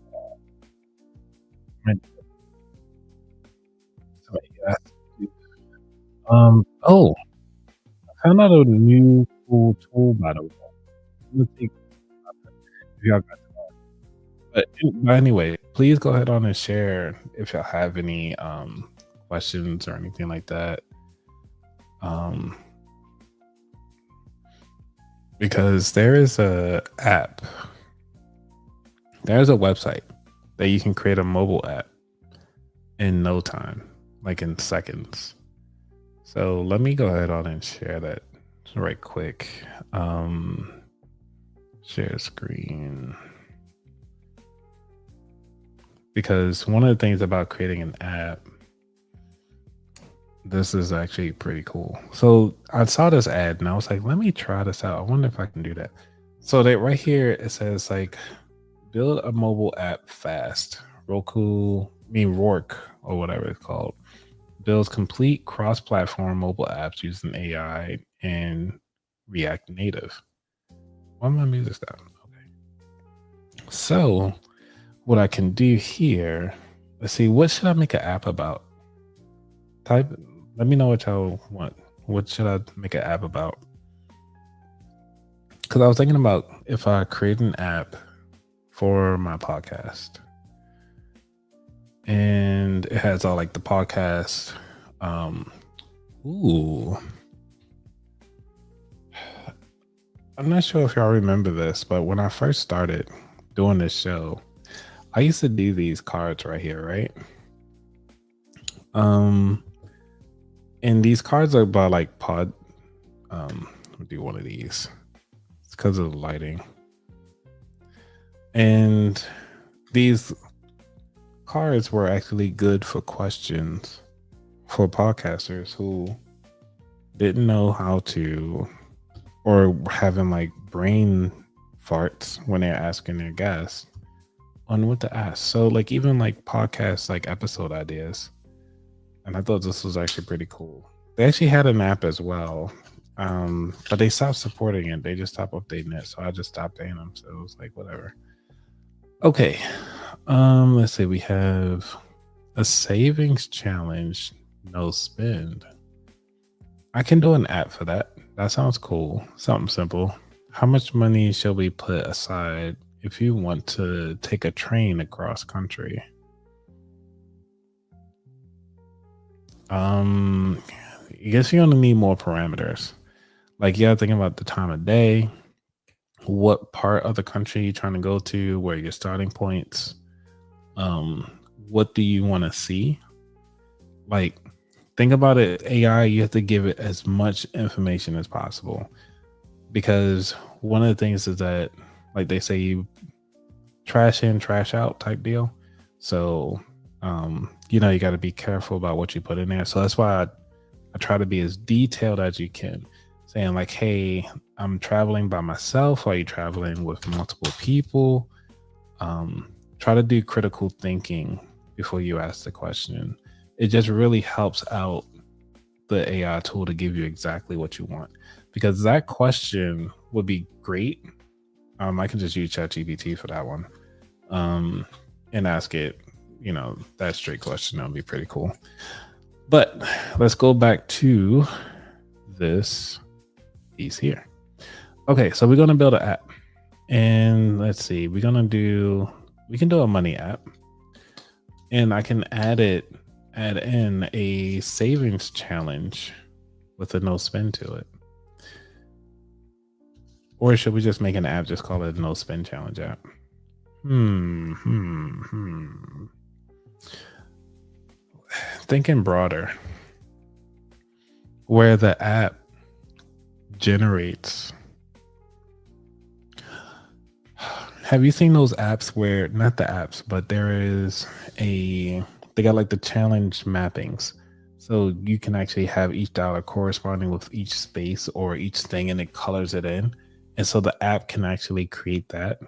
Somebody asked. Oh, I found out a new cool tool by the way. Let me see if y'all got but anyway, please go ahead on and share if y'all have any questions or anything like that. Because there is a app. There's a website that you can create a mobile app in no time, like in seconds. So let me go ahead on and share that right quick. Share screen. Because one of the things about creating an app, this is actually pretty cool. So I saw this ad and I was like, let me try this out. I wonder if I can do that. So that right here, it says like, build a mobile app fast. Rourke or whatever it's called. Builds complete cross-platform mobile apps using AI and React Native. Why my music stopped? Okay. So what I can do here, let's see, what should I make an app about? Let me know what y'all want. What should I make an app about? Because I was thinking about if I create an app for my podcast and it has all like the podcast. Ooh. I'm not sure if y'all remember this, but when I first started doing this show, I used to do these cards right here, right? And these cards are by like pod. Let me do one of these. It's because of the lighting. And these cards were actually good for questions for podcasters who didn't know how to, or having like brain farts when they're asking their guests on what to ask. So like even like podcast like episode ideas. And I thought this was actually pretty cool. They actually had an app as well. But they stopped supporting it. They just stopped updating it. So I just stopped paying them. So it was like whatever. Okay. Let's see. We have a savings challenge, no spend. I can do an app for that. That sounds cool. Something simple. How much money shall we put aside if you want to take a train across country? I guess you're gonna need more parameters. Like you gotta think about the time of day, what part of the country you're trying to go to, where your starting points. What do you want to see? Like, think about it. AI, you have to give it as much information as possible, because one of the things is that, like they say, you trash in, trash out type deal. So, you got to be careful about what you put in there. So that's why I try to be as detailed as you can, saying like, hey, I'm traveling by myself. Are you traveling with multiple people? Try to do critical thinking before you ask the question. It just really helps out the AI tool to give you exactly what you want, because that question would be great. I can just use ChatGPT for that one. and ask it, that straight question. That'll be pretty cool. But let's go back to this piece here. Okay, so we're gonna build an app, and let's see, we can do a money app, and I can add in a savings challenge with a no spend to it. Or should we just make an app, just call it a no spend challenge app? Thinking broader, where the app generates. Have you seen those apps where, not the apps, but they got like the challenge mappings. So you can actually have each dollar corresponding with each space or each thing, and it colors it in. And so the app can actually create that.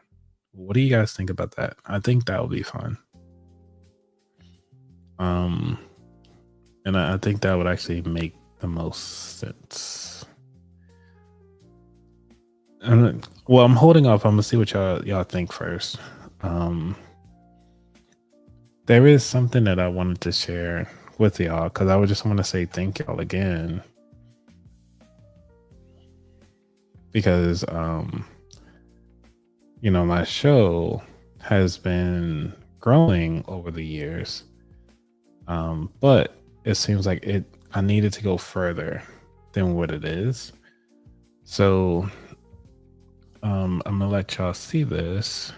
What do you guys think about that? I think that would be fun. And I think that would actually make the most sense. Well, I'm holding off. I'm gonna see what y'all think first. There is something that I wanted to share with y'all, because I would just want to say thank y'all again, because my show has been growing over the years, but it seems like I needed to go further than what it is. So I'm gonna let y'all see this,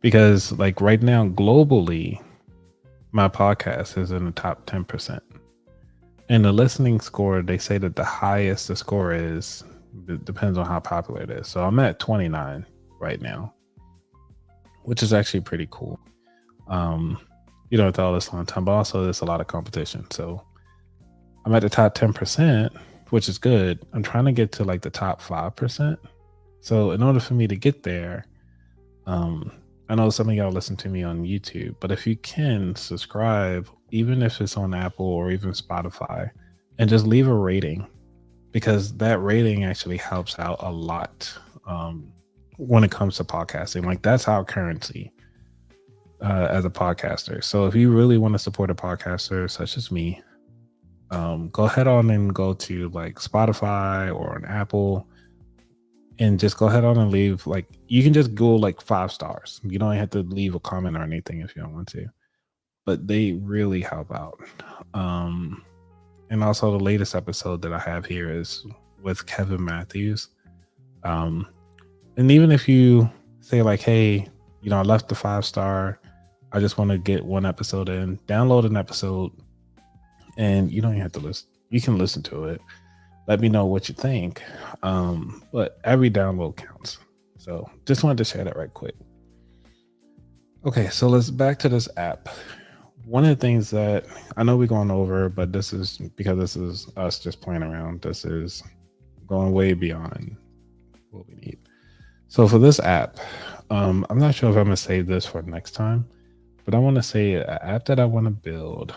because like right now globally, my podcast is in the top 10%. And the listening score, they say that the highest the score is, it depends on how popular it is. So I'm at 29 right now, which is actually pretty cool. With all this long time, but also there's a lot of competition. So I'm at the top 10%, which is good. I'm trying to get to like the top 5%. So in order for me to get there, I know some of y'all listen to me on YouTube, but if you can subscribe, even if it's on Apple or even Spotify, and just leave a rating, because that rating actually helps out a lot when it comes to podcasting. Like, that's our currency as a podcaster. So if you really want to support a podcaster such as me, go ahead on and go to like Spotify or an Apple, and just go ahead on and leave, like, you can just go like 5 stars. You don't have to leave a comment or anything if you don't want to, but they really help out. And also the latest episode that I have here is with Kevin Matthews. And even if you say like, hey, I left the 5-star, I just want to get one episode in, download an episode, and you don't even have to listen. You can listen to it. Let me know what you think. But every download counts. So just wanted to share that right quick. Okay, so let's back to this app. One of the things that I know we're going over, but this is because this is us just playing around. This is going way beyond what we need. So for this app, I'm not sure if I'm gonna save this for next time, but I want to say an app that I want to build.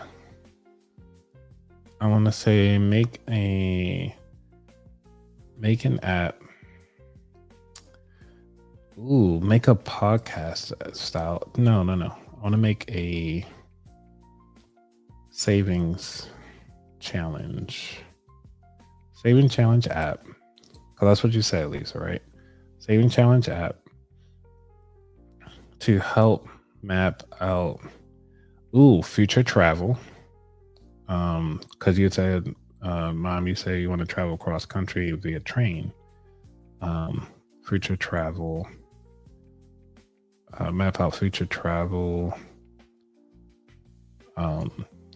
I want to say make an app. Ooh, make a podcast style. No. I want to make a savings challenge app. Because that's what you said, Lisa, right? Saving challenge app to help map out future travel. Because you said, Mom, you say you want to travel cross country via train. Future travel. Map out future travel.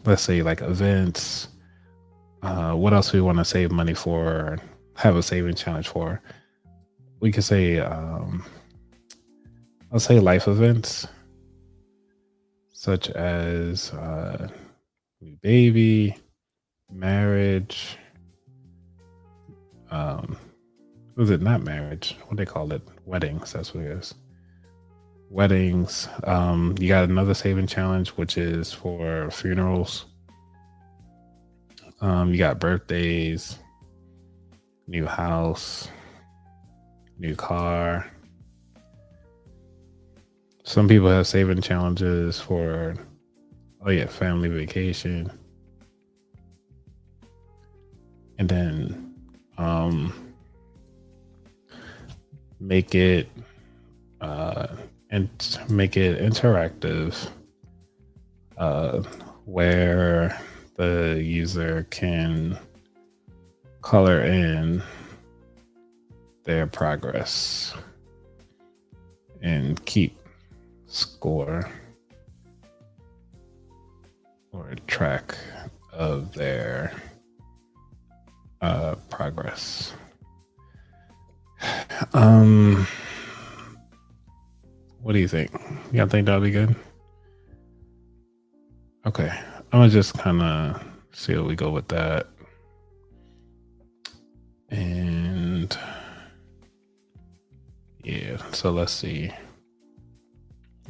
Let's say like events. What else we want to save money for? Have a saving challenge for? We could say, I'll say life events, such as new baby, marriage. Was it not marriage? What do they call it? Weddings. That's what it is. Weddings. You got another saving challenge, which is for funerals. You got birthdays, new house, new car. Some people have saving challenges for, oh yeah, family vacation. And then make it and make it interactive, where the user can color in their progress and keep score or track of their progress. What do you think? Y'all think that'll be good? Okay, I'm gonna just kind of see what we go with that. And yeah, so let's see.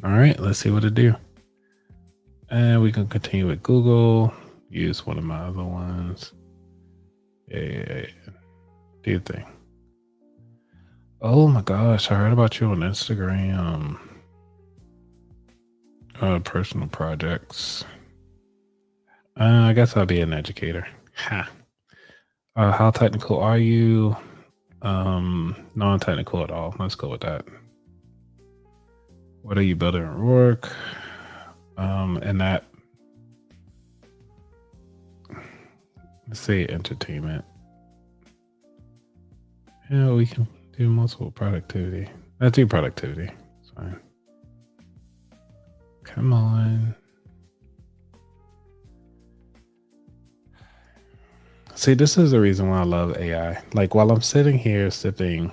All right, let's see what it do. And we can continue with Google. Use one of my other ones. Yeah. Do your thing. Oh my gosh, I heard about you on Instagram. Personal projects. I guess I'll be an educator. Ha. How technical are you? Non-technical at all. Let's go with that. What are you building at work? And that, let's say entertainment. Yeah, we can do multiple productivity. Let's do productivity. It's fine. Come on. See, this is the reason why I love AI. Like, while I'm sitting here sipping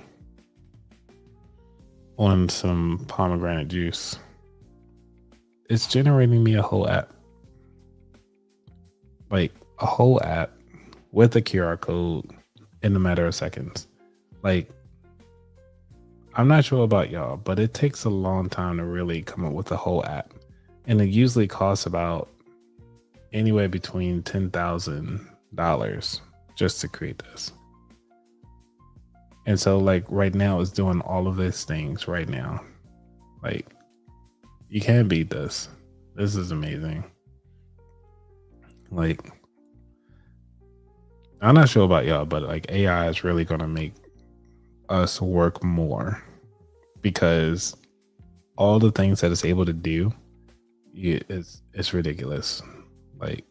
on some pomegranate juice, it's generating me a whole app. Like, a whole app with a QR code in a matter of seconds. Like, I'm not sure about y'all, but it takes a long time to really come up with a whole app. And it usually costs about anywhere between $10,000 just to create this. And so, like, right now it's doing all of these things right now. Like, you can't beat this. This is amazing. Like, I'm not sure about y'all, but like, AI is really going to make us work more, because all the things that it's able to do, it's ridiculous. Like,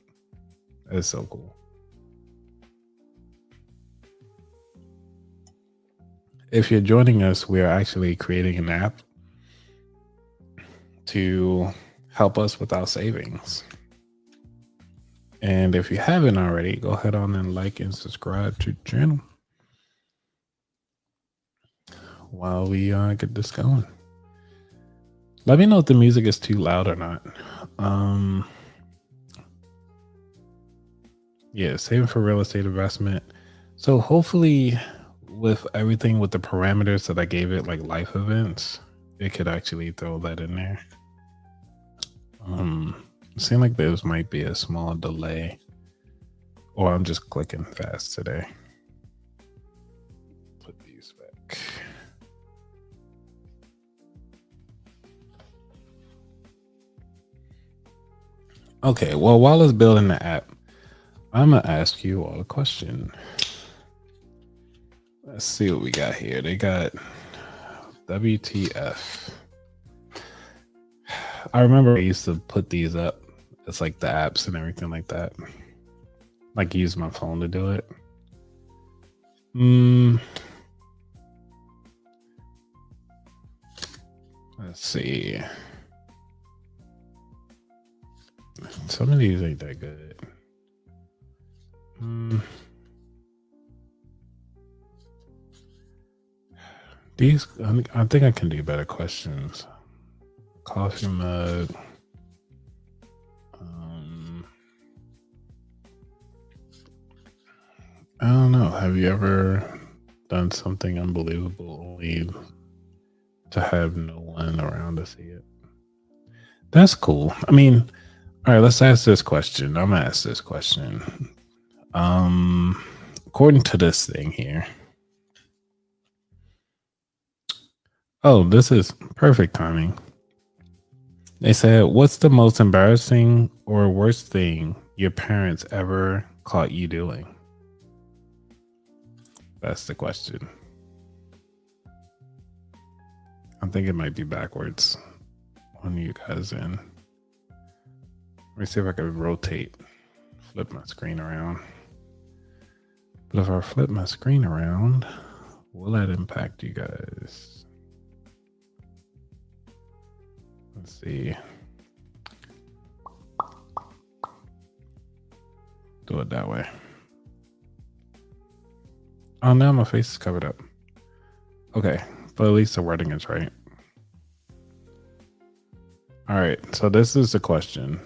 it's so cool. If you're joining us, we are actually creating an app to help us with our savings. And if you haven't already, go ahead on and like and subscribe to the channel while we get this going. Let me know if the music is too loud or not. Yeah, saving for real estate investment. So hopefully, with everything with the parameters that I gave it, like life events, it could actually throw that in there. It seems like there might be a small delay, or I'm just clicking fast today. Put these back. Okay, well, while it's building the app, I'm gonna ask you all a question. Let's see what we got here. They got WTF. I remember I used to put these up. It's like the apps and everything like that. Like, use my phone to do it. Let's see. Some of these ain't that good. These, I think I can do better questions. Coffee mug. I don't know. Have you ever done something unbelievable only to have no one around to see it? That's cool. I mean, all right, let's ask this question. I'm gonna ask this question. According to this thing here. Oh, this is perfect timing. They said, what's the most embarrassing or worst thing your parents ever caught you doing? That's the question. I think it might be backwards on you guys in. Let me see if I can flip my screen around. But if I flip my screen around, will that impact you guys? Let's see. Do it that way. Oh, now my face is covered up. Okay, but at least the wording is right. All right, so this is the question.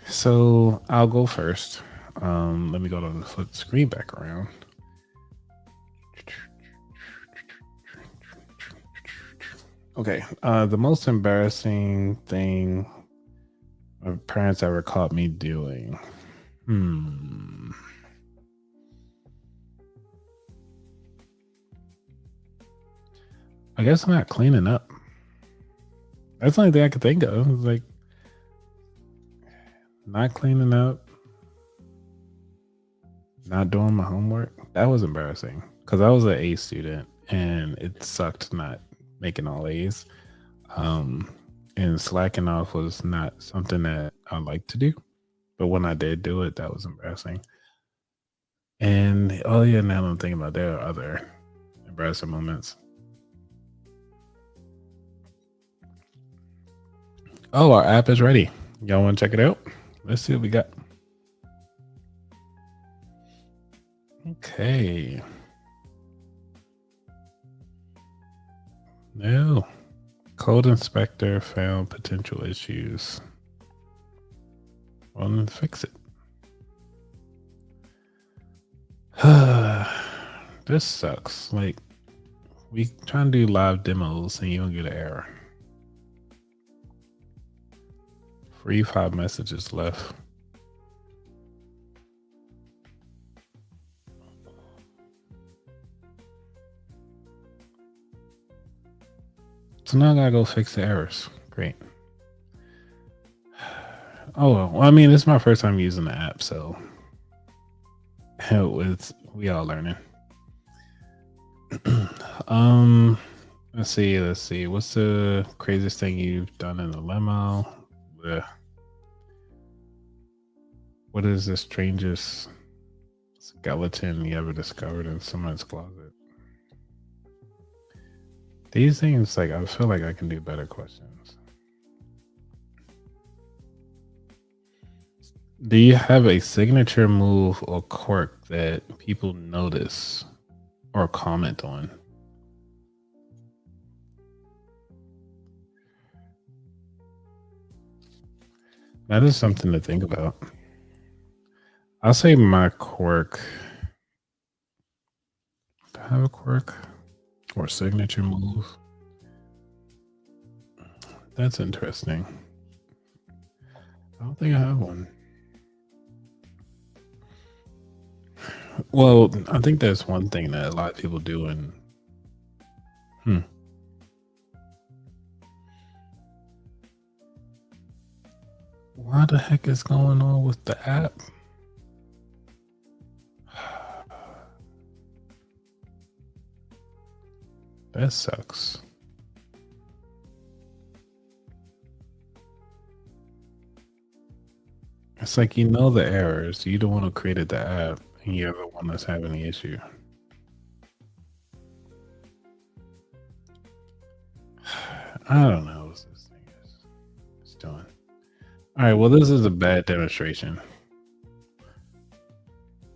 So I'll go first. Let me go to the flip screen back around. Okay, the most embarrassing thing my parents ever caught me doing. I guess I'm not cleaning up. That's the only thing I could think of. Like, not cleaning up, not doing my homework. That was embarrassing because I was an A student and it sucked not making all A's. And slacking off was not something that I like to do. But when I did do it, that was embarrassing. And oh yeah, now I'm thinking about there are other embarrassing moments. Oh, our app is ready. Y'all want to check it out? Let's see what we got. Okay. No. Code inspector found potential issues. Well, then fix it. This sucks. Like, we trying to do live demos and you don't get an error. 5 messages left. So now I gotta go fix the errors. Great. Oh well, I mean, it's my first time using the app, so we all learning. Let's see. What's the craziest thing you've done in a limo? Blech. What is the strangest skeleton you ever discovered in someone's closet? These things, like, I feel like I can do better questions. Do you have a signature move or quirk that people notice or comment on? That is something to think about. I'll say my quirk. Do I have a quirk or signature move? That's interesting. I don't think I have one. Well, I think there's one thing that a lot of people do, and what the heck is going on with the app? That sucks. It's like, you know the errors. You don't want to create the app, and you're the one that's having the issue. I don't know what this thing is. It's doing. All right. Well, this is a bad demonstration.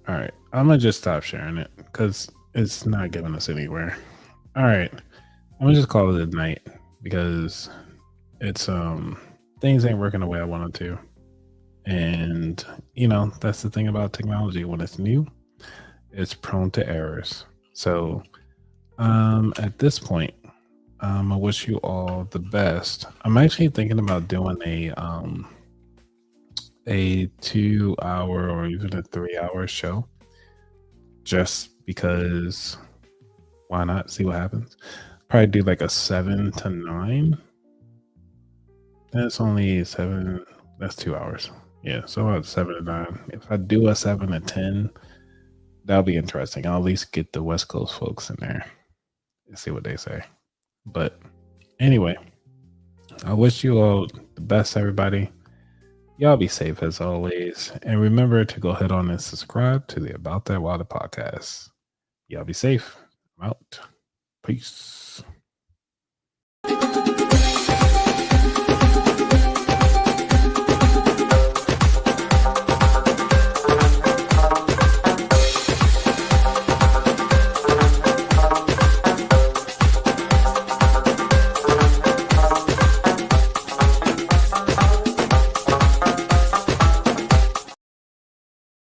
All right. I'm gonna just stop sharing it because it's not getting us anywhere. All right. I'm gonna just call it a night because it's things ain't working the way I wanted to. And you know, that's the thing about technology. When it's new, it's prone to errors. So at this point, I wish you all the best. I'm actually thinking about doing a 2 hour or even a 3 hour show just because why not? See what happens. Probably do like a 7 to 9. That's only 7. That's 2 hours. Yeah, so about 7 to 9. If I do a 7 to 10, that'll be interesting. I'll at least get the West Coast folks in there and see what they say. But anyway, I wish you all the best, everybody. Y'all be safe as always. And remember to go ahead on and subscribe to the About That Water podcast. Y'all be safe. I'm out. Peace.